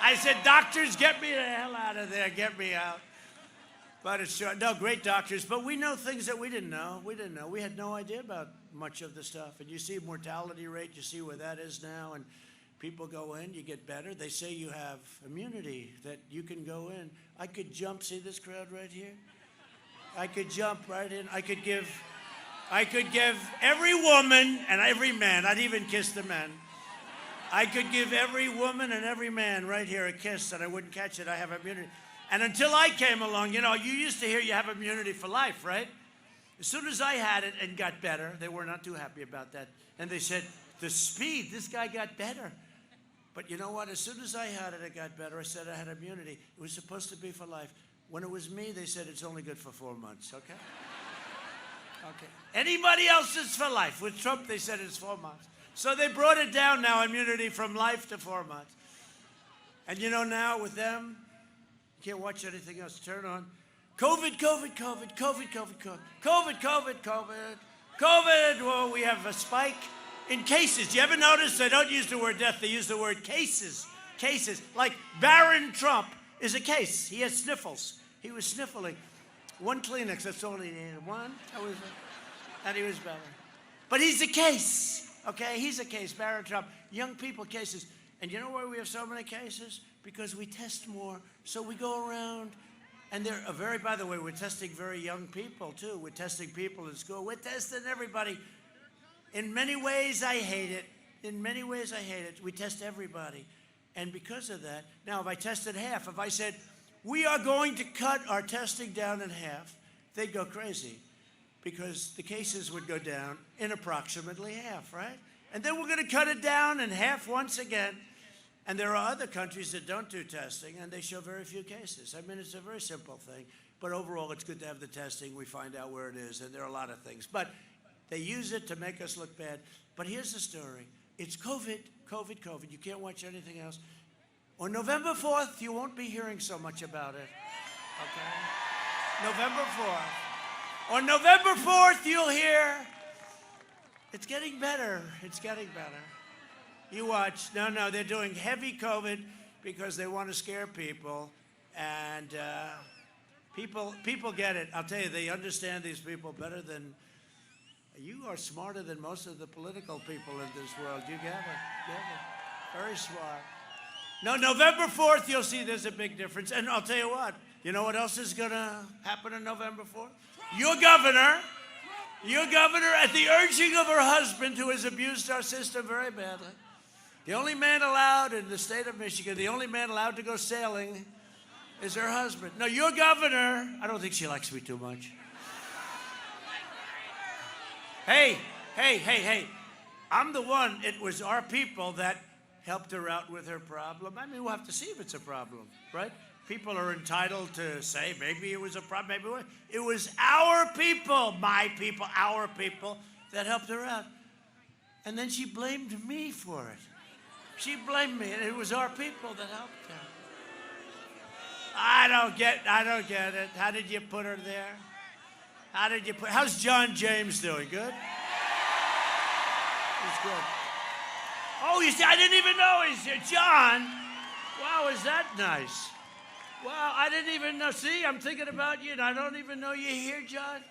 I said, doctors, get me the hell out of there. Get me out. But it's true. No, great doctors. But we know things that we didn't know. We had no idea about much of the stuff. And you see mortality rate. You see where that is now. And people go in. You get better. They say you have immunity, that you can go in. I could jump. See this crowd right here? I could jump right in. I could give every woman and every man. I'd even kiss the men. I could give every woman and every man right here a kiss, and I wouldn't catch it. I have immunity. And until I came along, you know, you used to hear you have immunity for life, right? As soon as I had it and got better, they were not too happy about that. And they said, the speed, this guy got better. But you know what? As soon as I had it, I got better. I said I had immunity. It was supposed to be for life. When it was me, they said it's only good for 4 months, okay? Okay. Anybody else is for life. With Trump, they said it's 4 months. So they brought it down now, immunity from life to 4 months. And you know now with them, you can't watch anything else. Turn on COVID, COVID, COVID, COVID, COVID, COVID, COVID, COVID, COVID, COVID. Well, we have a spike in cases. Do you ever notice they don't use the word death, they use the word cases. Cases. Like Barron Trump is a case. He has sniffles. He was sniffling. One Kleenex, that's all he needed. One, and he was better. But he's a case. Okay, he's a case, Barron Trump. Young people cases. And you know why we have so many cases? Because we test more. So we go around, and they're by the way, we're testing very young people, too. We're testing people in school. We're testing everybody. In many ways, I hate it. In many ways, I hate it. We test everybody. And because of that, now, if I tested half, if I said, we are going to cut our testing down in half, they'd go crazy. Because the cases would go down in approximately half, right? And then we're going to cut it down in half once again. And there are other countries that don't do testing, and they show very few cases. I mean, it's a very simple thing. But overall, it's good to have the testing. We find out where it is, and there are a lot of things. But they use it to make us look bad. But here's the story. It's COVID, COVID, COVID. You can't watch anything else. On November 4th, you won't be hearing so much about it, okay? November 4th. On November 4th, you'll hear, it's getting better. It's getting better. You watch. No, they're doing heavy COVID because they want to scare people. And people get it. I'll tell you, they understand these people better than, you are smarter than most of the political people in this world. You get it. Very smart. No, November 4th, you'll see there's a big difference. And I'll tell you what. You know what else is going to happen on November 4th? Your governor, at the urging of her husband, who has abused our system very badly, the only man allowed in the state of Michigan, the only man allowed to go sailing is her husband. No, your governor, I don't think she likes me too much. Hey, I'm the one, it was our people that helped her out with her problem. I mean, we'll have to see if it's a problem, right? People are entitled to say maybe it was a problem, maybe it wasn't. It was our people, my people, our people that helped her out. And then she blamed me for it. She blamed me, and it was our people that helped her. I don't get it. How did you put her there? How's John James doing? Good? He's good. Oh, you see, I didn't even know he's here. John, wow, is that nice? Wow, I didn't even know. See, I'm thinking about you, and I don't even know you're here, John.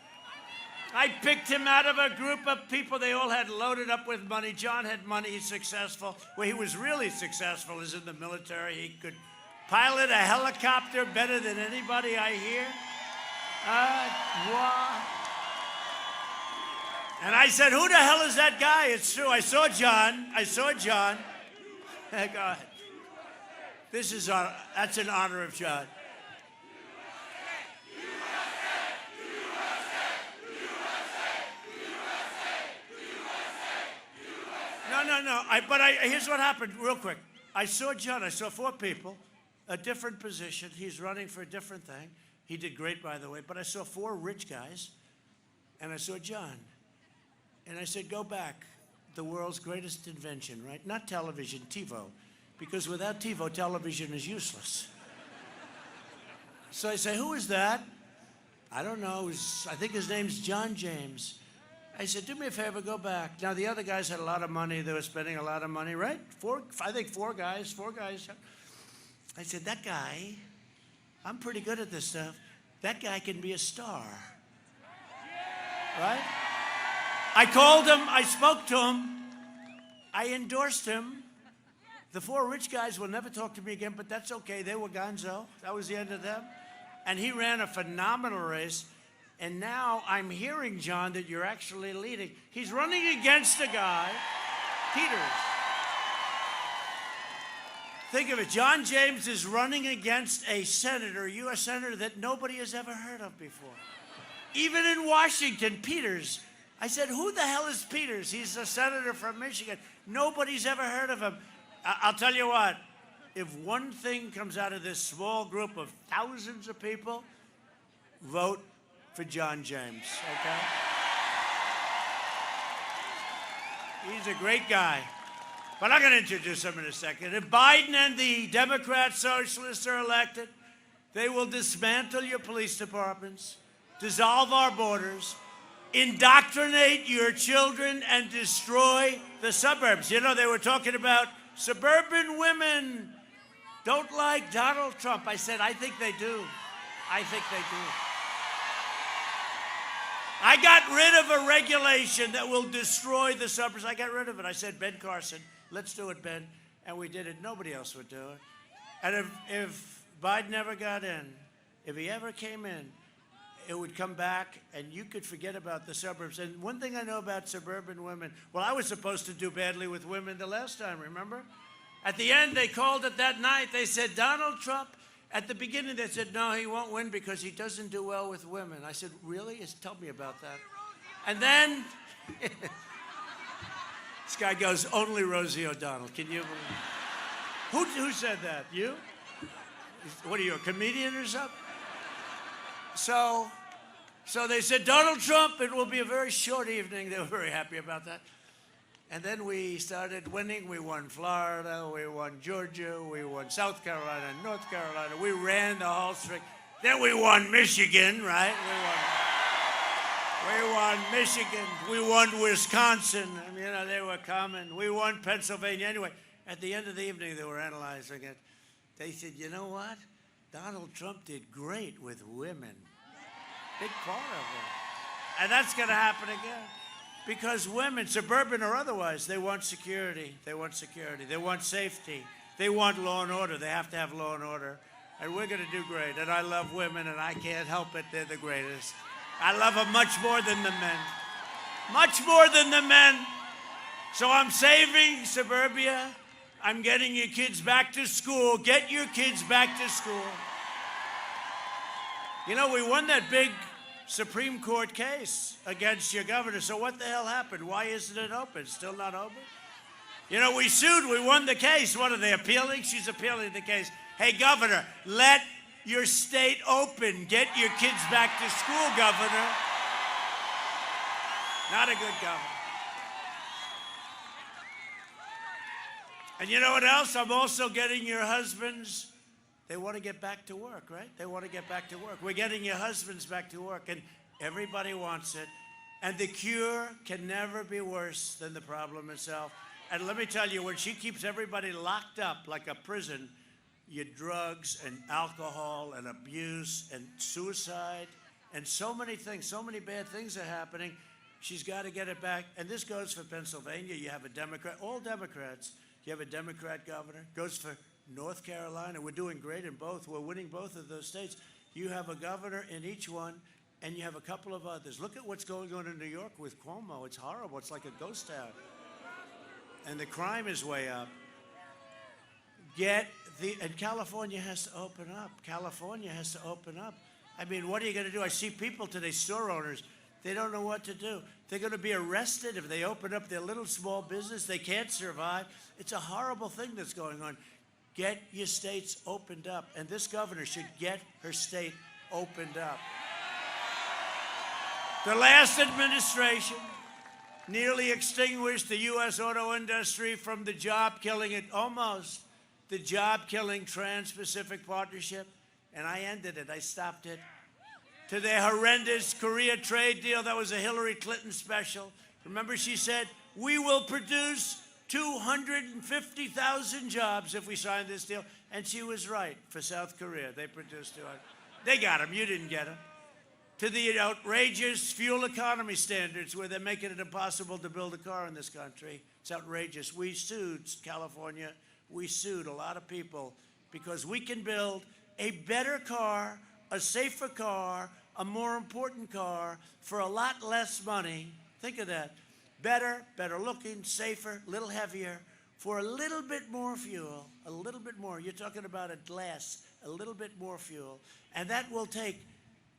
I picked him out of a group of people. They all had loaded up with money. John had money. He's successful. Where he was really successful is in the military. He could pilot a helicopter better than anybody I hear. Wow. And I said, who the hell is that guy? It's true. I saw John. Go ahead. That's in honor of John. No. Here's what happened, real quick. I saw John. I saw 4 people, a different position. He's running for a different thing. He did great, by the way. But I saw 4 rich guys, and I saw John. And I said, go back. The world's greatest invention, right? Not television, TiVo. Because without TiVo, television is useless. So I say, who is that? I don't know. I think his name's John James. I said, do me a favor, go back. Now, the other guys had a lot of money. They were spending a lot of money, right? 4 guys. I said, that guy, I'm pretty good at this stuff. That guy can be a star. Right? I called him. I spoke to him. I endorsed him. The 4 rich guys will never talk to me again, but that's okay. They were gonzo. That was the end of them. And he ran a phenomenal race. And now I'm hearing, John, that you're actually leading. He's running against a guy, Peters. Think of it. John James is running against a senator, a U.S. senator that nobody has ever heard of before. Even in Washington, Peters. I said, who the hell is Peters? He's a senator from Michigan. Nobody's ever heard of him. I'll tell you what. If one thing comes out of this small group of thousands of people, vote for John James, okay? He's a great guy. But I'm going to introduce him in a second. If Biden and the Democrat socialists are elected, they will dismantle your police departments, dissolve our borders, indoctrinate your children, and destroy the suburbs. You know, they were talking about suburban women don't like Donald Trump. I said, I think they do. I think they do. I got rid of a regulation that will destroy the suburbs. I got rid of it. I said, Ben Carson, let's do it, Ben. And we did it. Nobody else would do it. And if Biden ever got in, if he ever came in, it would come back, and you could forget about the suburbs. And one thing I know about suburban women, well, I was supposed to do badly with women the last time, remember? At the end, they called it that night. They said, Donald Trump. At the beginning, they said, no, he won't win because he doesn't do well with women. I said, really? Tell me about that. And then this guy goes, only Rosie O'Donnell. Can you believe it? Who said that? You? What are you, a comedian or something? So they said, Donald Trump, it will be a very short evening. They were very happy about that. And then we started winning. We won Florida, we won Georgia, we won South Carolina, North Carolina. We ran the whole string. Then we won Michigan, right? We won Michigan. We won Wisconsin. I mean, you know, they were coming. We won Pennsylvania. Anyway, at the end of the evening, they were analyzing it. They said, you know what? Donald Trump did great with women. Big part of it. And that's going to happen again. Because women, suburban or otherwise, they want security. They want security. They want safety. They want law and order. They have to have law and order. And we're going to do great. And I love women, and I can't help it. They're the greatest. I love them much more than the men. Much more than the men. So I'm saving suburbia. I'm getting your kids back to school. Get your kids back to school. You know, we won that big Supreme Court case against your governor. So what the hell happened? Why isn't it open? Still not open? You know, we sued. We won the case. What, are they appealing? She's appealing the case. Hey, governor, let your state open. Get your kids back to school, governor. Not a good governor. And you know what else? I'm also getting your husbands. They want to get back to work, right? They want to get back to work. We're getting your husbands back to work, and everybody wants it. And the cure can never be worse than the problem itself. And let me tell you, when she keeps everybody locked up like a prison, your drugs and alcohol and abuse and suicide and so many things, so many bad things are happening. She's got to get it back. And this goes for Pennsylvania. You have a Democrat, all Democrats. You have a Democrat governor. Goes for North Carolina. We're doing great in both. We're winning both of those states. You have a governor in each one, and you have a couple of others. Look at what's going on in New York with Cuomo. It's horrible. It's like a ghost town. And the crime is way up. And California has to open up. California has to open up. I mean, what are you going to do? I see people today, store owners, they don't know what to do. They're going to be arrested if they open up their little small business. They can't survive. It's a horrible thing that's going on. Get your states opened up. And this governor should get her state opened up. The last administration nearly extinguished the U.S. auto industry from the job-killing, the job-killing Trans-Pacific Partnership, and I ended it. I stopped it. To their horrendous Korea trade deal, that was a Hillary Clinton special. Remember, she said, we will produce 250,000 jobs if we sign this deal. And she was right. For South Korea, they produced 200. They got them. You didn't get them. To the outrageous fuel economy standards where they're making it impossible to build a car in this country. It's outrageous. We sued California. We sued a lot of people because we can build a better car, a safer car, a more important car for a lot less money. Think of that. Better looking, safer, a little heavier, for a little bit more fuel, a little bit more. You're talking about a glass, a little bit more fuel. And that will take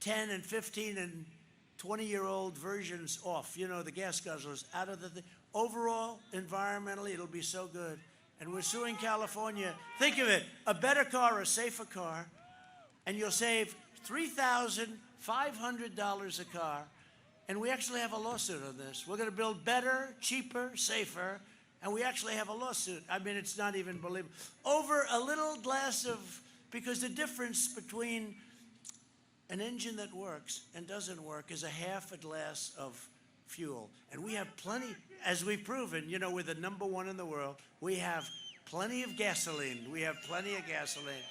10 and 15 and 20-year-old versions off, you know, the gas guzzlers out of the thing. Overall, environmentally, it'll be so good. And we're suing California. Think of it, a better car, a safer car, and you'll save $3,500 a car. And we actually have a lawsuit on this. We're going to build better, cheaper, safer, and we actually have a lawsuit. I mean, it's not even believable. Over a little glass of, because the difference between an engine that works and doesn't work is a half a glass of fuel. And we have plenty, as we've proven, you know, we're the #1 in the world. We have plenty of gasoline. We have plenty of gasoline.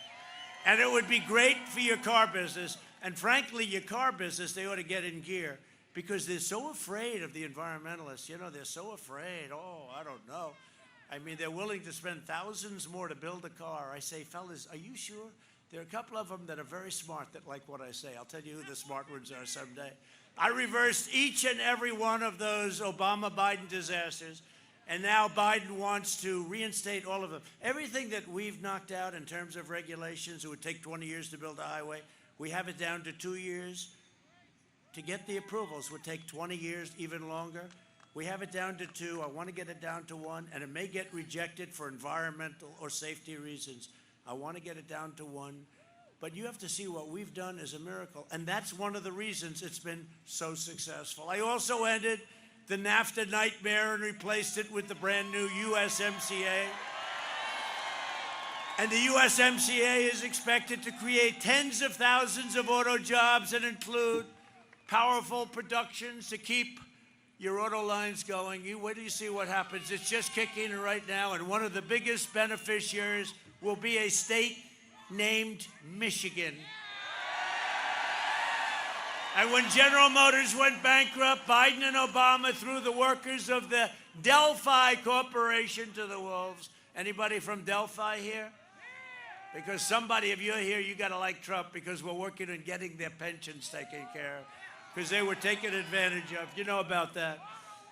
And it would be great for your car business. And frankly, your car business, they ought to get in gear because they're so afraid of the environmentalists. You know, they're so afraid. Oh, I don't know. I mean, they're willing to spend thousands more to build a car. I say, fellas, are you sure? There are a couple of them that are very smart that like what I say. I'll tell you who the smart ones are someday. I reversed each and every one of those Obama-Biden disasters, and now Biden wants to reinstate all of them. Everything that we've knocked out in terms of regulations, it would take 20 years to build a highway. We have it down to 2 years. To get the approvals would take 20 years, even longer. We have it down to 2. I want to get it down to 1, and it may get rejected for environmental or safety reasons. I want to get it down to 1. But you have to see what we've done is a miracle. And that's one of the reasons it's been so successful. I also ended the NAFTA nightmare and replaced it with the brand new USMCA. And the USMCA is expected to create tens of thousands of auto jobs and include powerful productions to keep your auto lines going. You wait till you see what happens. It's just kicking in right now. And one of the biggest beneficiaries will be a state named Michigan. And when General Motors went bankrupt, Biden and Obama threw the workers of the Delphi Corporation to the wolves. Anybody from Delphi here? Because somebody, if you're here, you got to like Trump because we're working on getting their pensions taken care of because they were taken advantage of. You know about that.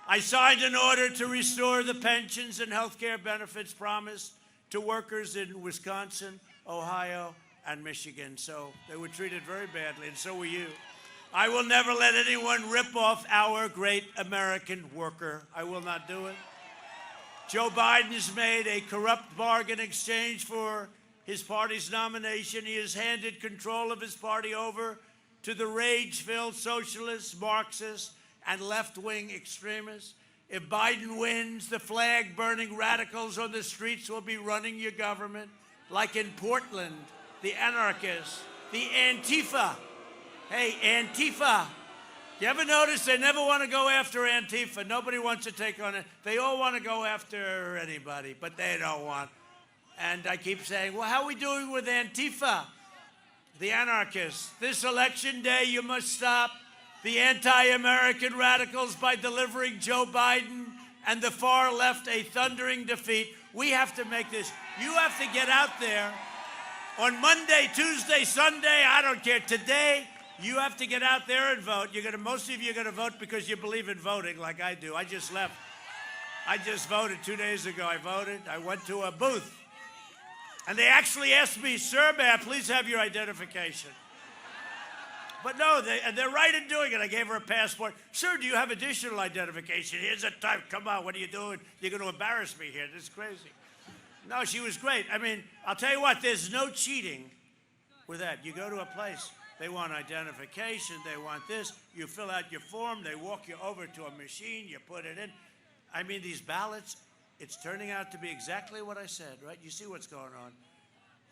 I signed an order to restore the pensions and health care benefits promised to workers in Wisconsin, Ohio, and Michigan. So they were treated very badly, and so were you. I will never let anyone rip off our great American worker. I will not do it. Joe Biden's made a corrupt bargain exchange for his party's nomination. He has handed control of his party over to the rage-filled socialists, Marxists, and left-wing extremists. If Biden wins, the flag-burning radicals on the streets will be running your government, like in Portland, the anarchists, the Antifa. Hey, Antifa. You ever notice they never want to go after Antifa? Nobody wants to take on it. They all want to go after anybody, but they don't want. And I keep saying, well, how are we doing with Antifa? The anarchists. This election day, you must stop the anti-American radicals by delivering Joe Biden and the far left a thundering defeat. We have to make this. You have to get out there on Monday, Tuesday, Sunday, I don't care. Today, you have to get out there and vote. Most of you are going to vote because you believe in voting like I do. I just left. I just voted 2 days ago. I voted. I went to a booth. And they actually asked me, sir, may I please have your identification? But no, they're right in doing it. I gave her a passport. Sir, do you have additional identification? Here's a type. Come on, what are you doing? You're going to embarrass me here. This is crazy. No, she was great. I mean, I'll tell you what, there's no cheating with that. You go to a place, they want identification, they want this. You fill out your form, they walk you over to a machine, you put it in. I mean, these ballots, it's turning out to be exactly what I said, right? You see what's going on.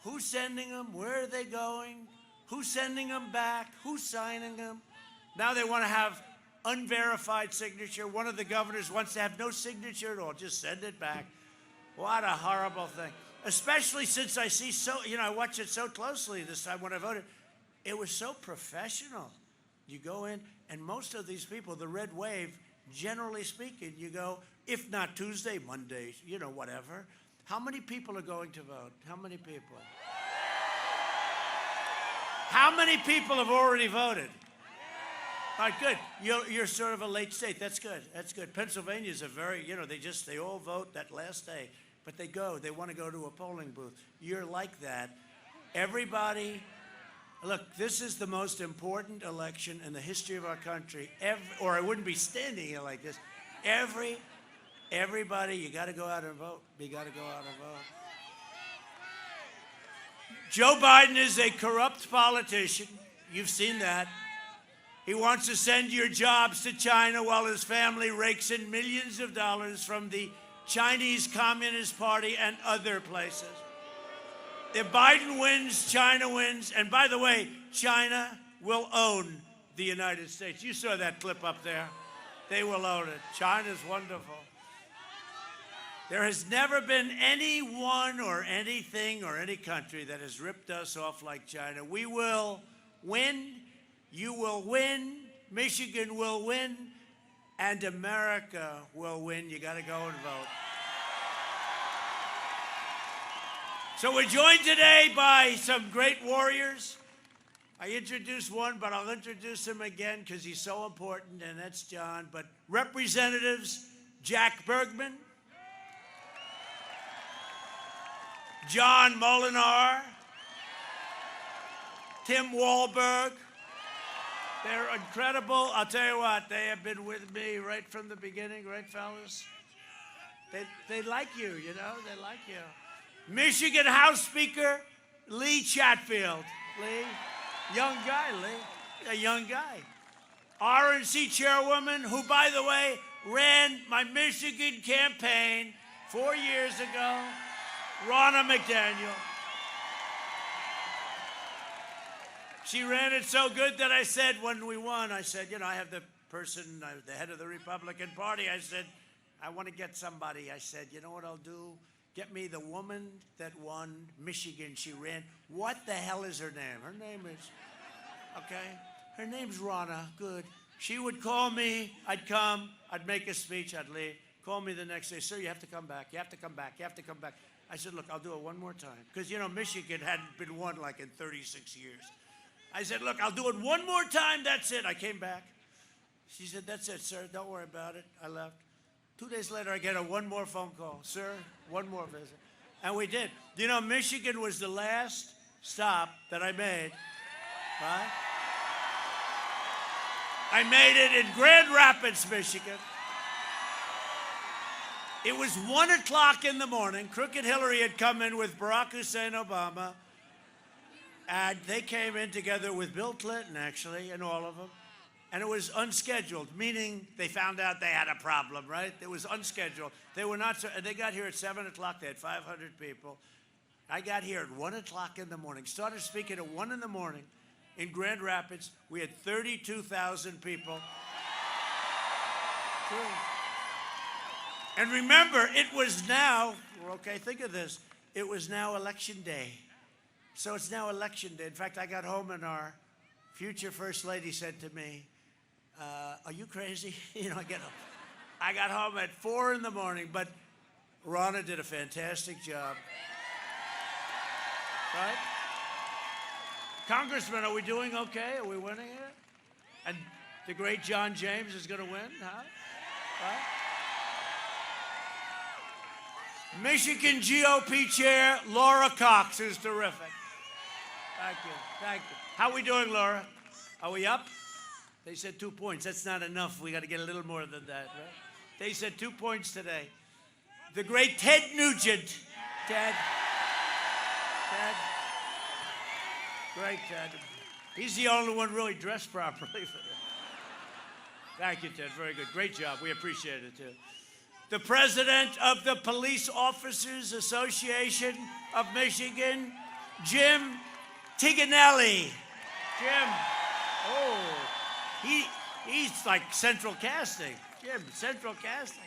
Who's sending them? Where are they going? Who's sending them back? Who's signing them? Now they want to have unverified signature. One of the governors wants to have no signature at all. Just send it back. What a horrible thing. Especially since I see I watch it so closely this time when I voted. It was so professional. You go in, and most of these people, the red wave, generally speaking, you go, if not Tuesday, Monday, whatever. How many people are going to vote? How many people? How many people have already voted? All right, good. You're sort of a late state. That's good. That's good. Pennsylvania's a very, they all vote that last day. But they want to go to a polling booth. You're like that. Everybody, look, this is the most important election in the history of our country, or I wouldn't be standing here like this. Everybody, you got to go out and vote. You got to go out and vote. Joe Biden is a corrupt politician. You've seen that. He wants to send your jobs to China while his family rakes in millions of dollars from the Chinese Communist Party and other places. If Biden wins, China wins. And by the way, China will own the United States. You saw that clip up there. They will own it. China's wonderful. There has never been anyone or anything or any country that has ripped us off like China. We will win. You will win. Michigan will win. And America will win. You got to go and vote. So we're joined today by some great warriors. I introduced one, but I'll introduce him again because he's so important, and that's John. But Representatives Jack Bergman, John Molinar, Tim Walberg. They're incredible. I'll tell you what, they have been with me right from the beginning, right, fellas? They like you, they like you. Michigan House Speaker Lee Chatfield. Lee, young guy, Lee, a young guy. RNC Chairwoman, who, by the way, ran my Michigan campaign 4 years ago, Ronna McDaniel. She ran it so good that I said, when we won, I said, I have the person, the head of the Republican Party. I said, I want to get somebody. I said, you know what I'll do? Get me the woman that won Michigan. She ran. What the hell is her name? Her name is, her name's Ronna. Good. She would call me. I'd come. I'd make a speech. I'd leave. Call me the next day. Sir, you have to come back. You have to come back. You have to come back. I said, look, I'll do it one more time. Because, you know, Michigan hadn't been won like in 36 years. I said, look, I'll do it one more time. That's it. I came back. She said, that's it, sir. Don't worry about it. I left. 2 days later, I get one more phone call. Sir, one more visit. And we did. You know, Michigan was the last stop that I made. Right? I made it in Grand Rapids, Michigan. It was 1 o'clock in the morning. Crooked Hillary had come in with Barack Hussein Obama. And they came in together with Bill Clinton, actually, and all of them. And it was unscheduled, meaning they found out they had a problem, right? It was unscheduled. They were not, and they got here at 7 o'clock. They had 500 people. I got here at 1 o'clock in the morning. Started speaking at 1 in the morning in Grand Rapids. We had 32,000 people. And remember, it was now, okay, think of this. It was now election day. So it's now election day. In fact, I got home and our future First Lady said to me, are you crazy? You know, I got home at 4 in the morning, but Ronna did a fantastic job. Right? Congressman, are we doing okay? Are we winning it? And the great John James is going to win, huh? Right? Michigan GOP Chair Laura Cox is terrific. Thank you. Thank you. How are we doing, Laura? Are we up? They said 2 points. That's not enough. We got to get a little more than that, right? They said 2 points today. The great Ted Nugent. Ted. Great Ted. He's the only one really dressed properly for this. Thank you, Ted. Very good. Great job. We appreciate it, too. The president of the Police Officers Association of Michigan, Jim Tiganelli. Jim. Oh, he's like central casting. Jim, central casting.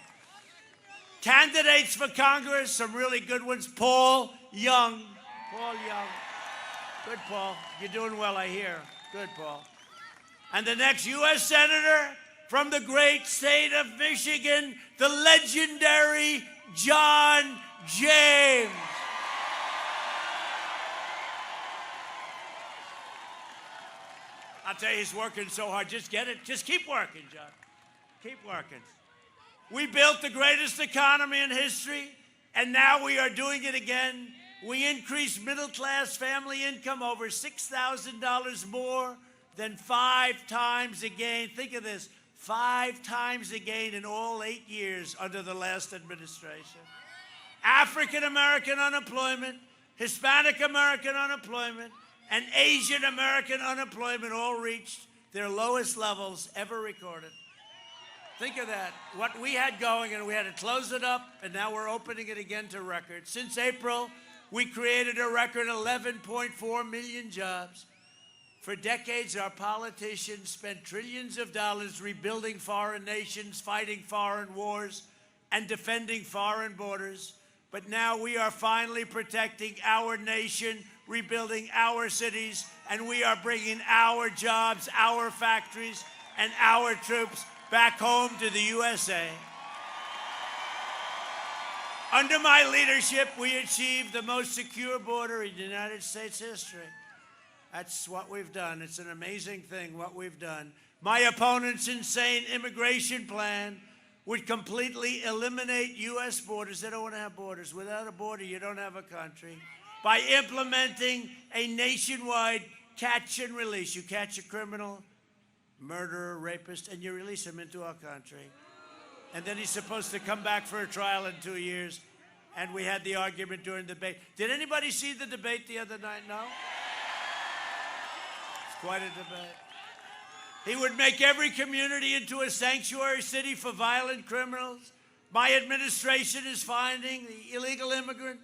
Candidates for Congress, some really good ones. Paul Young. Paul Young. Good, Paul. You're doing well, I hear. Good, Paul. And the next U.S. Senator from the great state of Michigan, the legendary John James. I'll tell you, he's working so hard. Just get it. Just keep working, John. Keep working. We built the greatest economy in history, and now we are doing it again. We increased middle-class family income over $6,000 more than 5 times again. Think of this, 5 times again in all 8 years under the last administration. African-American unemployment, Hispanic-American unemployment, and Asian-American unemployment all reached their lowest levels ever recorded. Think of that, what we had going, and we had to close it up, and now we're opening it again to record. Since April, we created a record 11.4 million jobs. For decades, our politicians spent trillions of dollars rebuilding foreign nations, fighting foreign wars, and defending foreign borders. But now we are finally protecting our nation, rebuilding our cities, and we are bringing our jobs, our factories, and our troops back home to the USA. Under my leadership, we achieved the most secure border in United States history. That's what we've done. It's an amazing thing, what we've done. My opponent's insane immigration plan would completely eliminate U.S. borders. They don't want to have borders. Without a border, you don't have a country. By implementing a nationwide catch and release. You catch a criminal, murderer, rapist, and you release him into our country. And then he's supposed to come back for a trial in 2 years. And we had the argument during the debate. Did anybody see the debate the other night? No? It's quite a debate. He would make every community into a sanctuary city for violent criminals. My administration is finding the illegal immigrant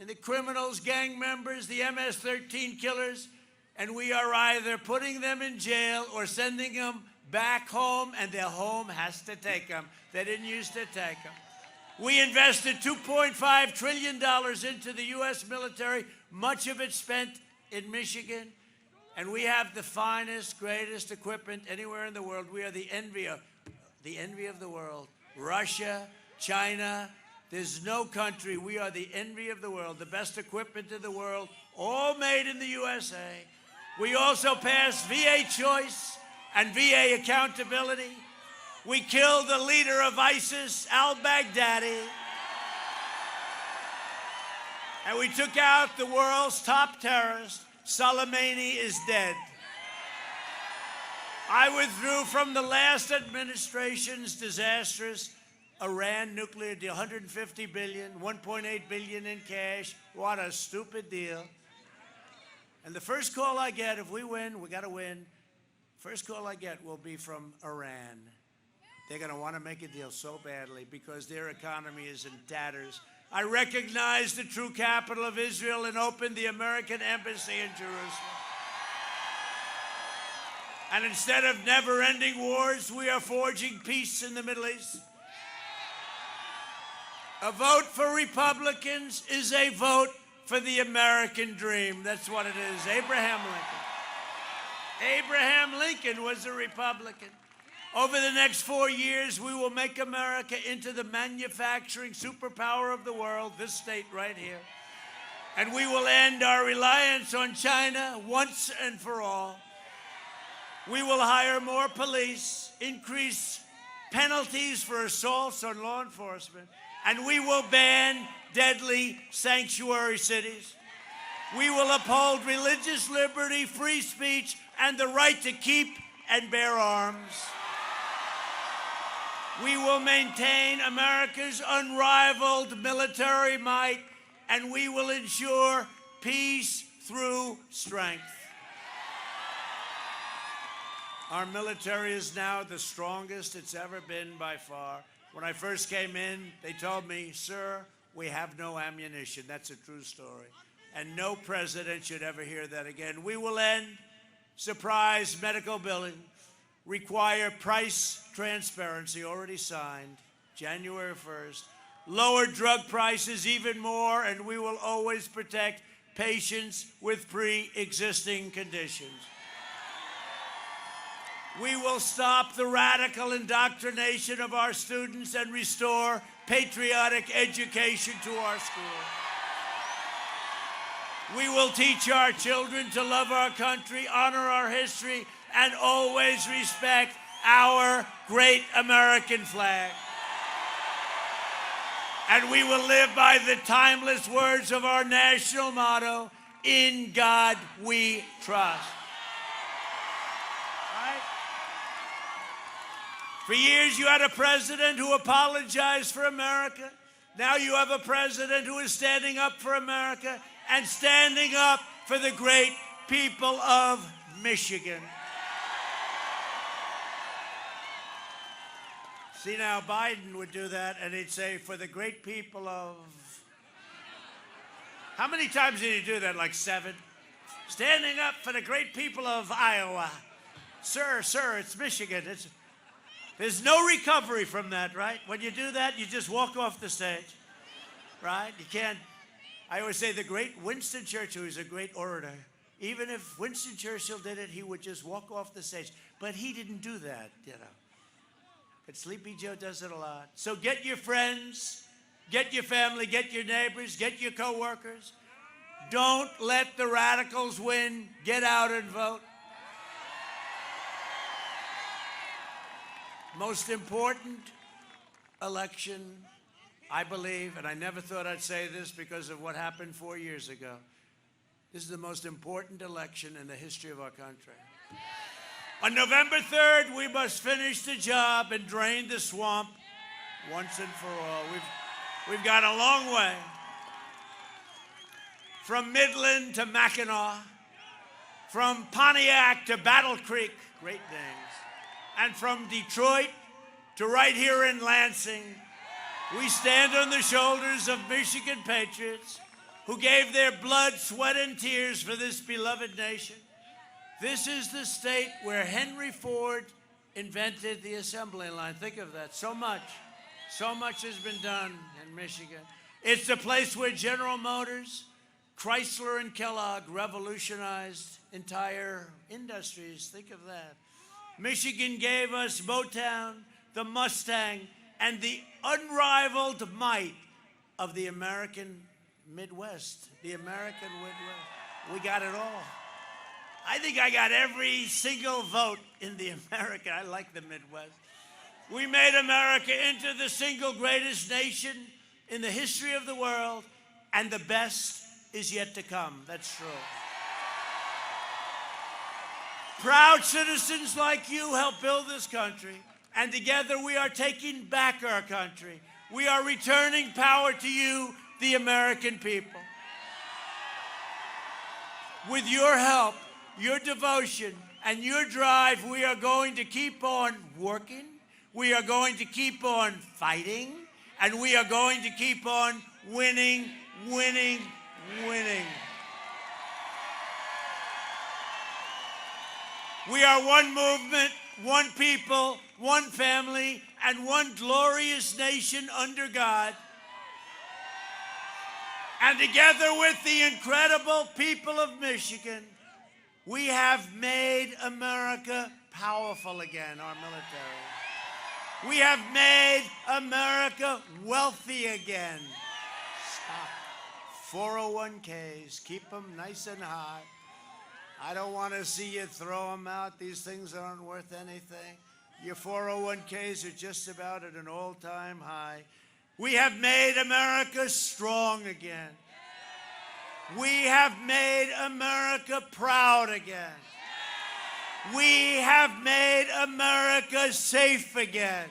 and the criminals, gang members, the MS-13 killers, and we are either putting them in jail or sending them back home, and their home has to take them. They didn't used to take them. We invested $2.5 trillion into the U.S. military, much of it spent in Michigan, and we have the finest, greatest equipment anywhere in the world. We are the envy of the world. Russia, China, There's no country. We are the envy of the world, the best equipment in the world, all made in the USA. We also passed VA choice and VA accountability. We killed the leader of ISIS, al-Baghdadi. And we took out the world's top terrorist. Soleimani is dead. I withdrew from the last administration's disastrous Iran nuclear deal, $150 billion, $1.8 billion in cash. What a stupid deal. And the first call I get, if we win, we got to win, first call I get will be from Iran. They're going to want to make a deal so badly because their economy is in tatters. I recognize the true capital of Israel and opened the American embassy in Jerusalem. And instead of never-ending wars, we are forging peace in the Middle East. A vote for Republicans is a vote for the American dream. That's what it is. Abraham Lincoln. Abraham Lincoln was a Republican. Over the next 4 years, we will make America into the manufacturing superpower of the world, this state right here. And we will end our reliance on China once and for all. We will hire more police, increase penalties for assaults on law enforcement, and we will ban deadly sanctuary cities. We will uphold religious liberty, free speech, and the right to keep and bear arms. We will maintain America's unrivaled military might, and we will ensure peace through strength. Our military is now the strongest it's ever been by far. When I first came in, they told me, "Sir, we have no ammunition." That's a true story. And no president should ever hear that again. We will end surprise medical billing, require price transparency, already signed, January 1st, lower drug prices even more, and we will always protect patients with pre-existing conditions. We will stop the radical indoctrination of our students and restore patriotic education to our schools. We will teach our children to love our country, honor our history, and always respect our great American flag. And we will live by the timeless words of our national motto, "In God we trust." Right? For years you had a president who apologized for America. Now you have a president who is standing up for America and standing up for the great people of Michigan. See, now Biden would do that and he'd say, "For the great people of..." How many times did he do that? Like 7? Standing up for the great people of Iowa. Sir, it's Michigan. There's no recovery from that, right? When you do that, you just walk off the stage, right? You can't. I always say the great Winston Churchill, who's a great orator, even if Winston Churchill did it, he would just walk off the stage. But he didn't do that, you know. But Sleepy Joe does it a lot. So get your friends, get your family, get your neighbors, get your coworkers. Don't let the radicals win. Get out and vote. Most important election, I believe, and I never thought I'd say this because of what happened 4 years ago. This is the most important election in the history of our country. On November 3rd, we must finish the job and drain the swamp once and for all. We've got a long way. From Midland to Mackinac, from Pontiac to Battle Creek, great names, and from Detroit to right here in Lansing, we stand on the shoulders of Michigan patriots who gave their blood, sweat, and tears for this beloved nation. This is the state where Henry Ford invented the assembly line. Think of that. So much has been done in Michigan. It's the place where General Motors, Chrysler, and Kellogg revolutionized entire industries. Think of that. Michigan gave us Motown, the Mustang, and the unrivaled might of the American Midwest, the American Midwest. We got it all. I think I got every single vote in the American. I like the Midwest. We made America into the single greatest nation in the history of the world, and the best is yet to come. That's true. Proud citizens like you help build this country, and together we are taking back our country. We are returning power to you, the American people. With your help, your devotion, and your drive, we are going to keep on working, we are going to keep on fighting, and we are going to keep on winning, winning, winning. We are one movement, one people, one family, and one glorious nation under God. And together with the incredible people of Michigan, we have made America powerful again, our military. We have made America wealthy again. Stop. 401ks, keep them nice and high. I don't want to see you throw them out. These things aren't worth anything. Your 401ks are just about at an all-time high. We have made America strong again. We have made America proud again. We have made America safe again.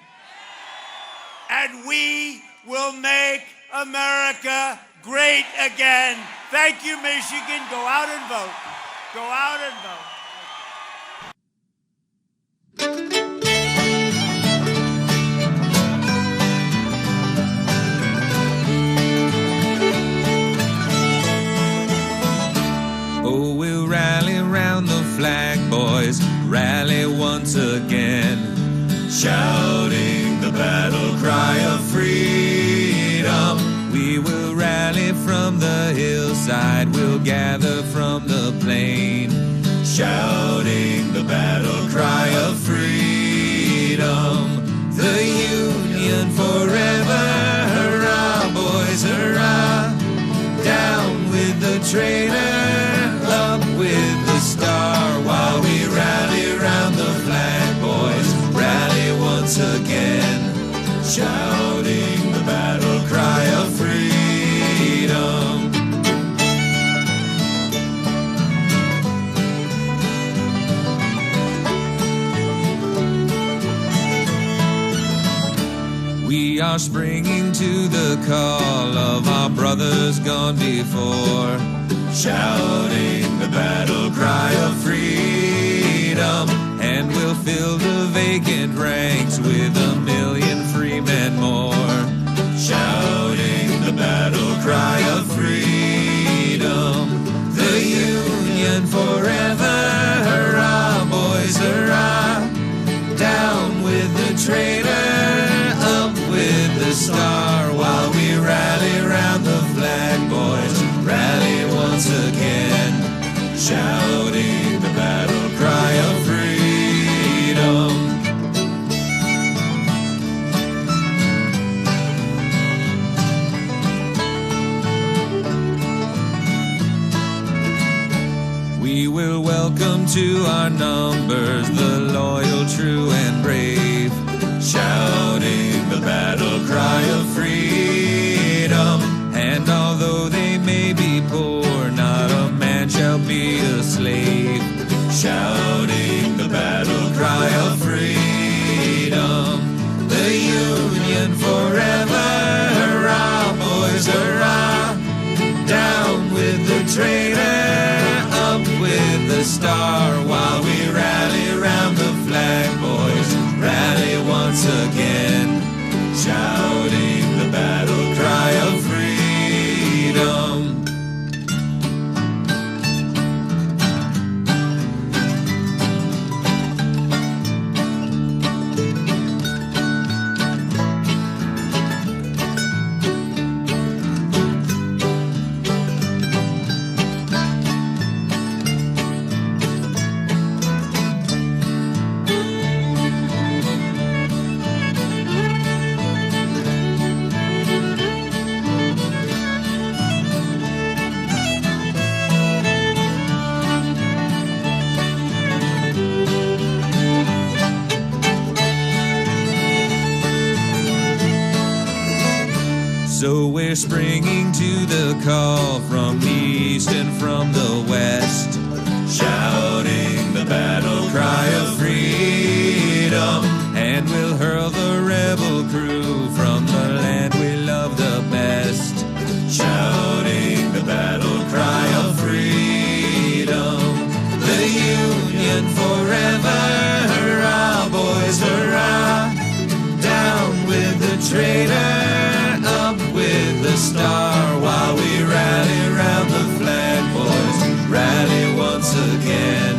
And we will make America great again. Thank you, Michigan. Go out and vote. Go out and vote. Oh, we'll rally round the flag, boys, rally once again, shouting the battle cry of freedom. We will rally from the hillside, we'll gather from the plain, shouting the battle cry of freedom. The Union forever, hurrah, boys, hurrah. Down with the traitor, up with the star, while we rally round the flag, boys, rally once again, shouting the battle cry of freedom. We are springing to the call of our brothers gone before, shouting the battle cry of freedom, and we'll fill the vacant ranks with 1,000,000 free men more, shouting the battle cry of freedom. The Union forever, hurrah, boys, hurrah. Down with the traitor, up with the star, while we rally round the flag, boys, rally once again, shouting the battle cry of freedom. We will welcome to our numbers the loyal, true, and brave, shouting the battle cry of freedom. And although they may be poor, not a man shall be a slave, shouting the battle cry of freedom. The Union forever, hurrah, boys, hurrah. Down with the traitor, up with the star, while we rally round the flag, boys, rally once again, shouting the battle cry of freedom. So we're springing to the call from the east and from the west, shouting the battle cry of freedom, and we'll hurl the rebel crew from the land we love the best, shouting the battle cry of freedom, the Union forever, hurrah boys, hurrah, down with the traitor, up with the star, while we rally round the flag, boys, rally once again.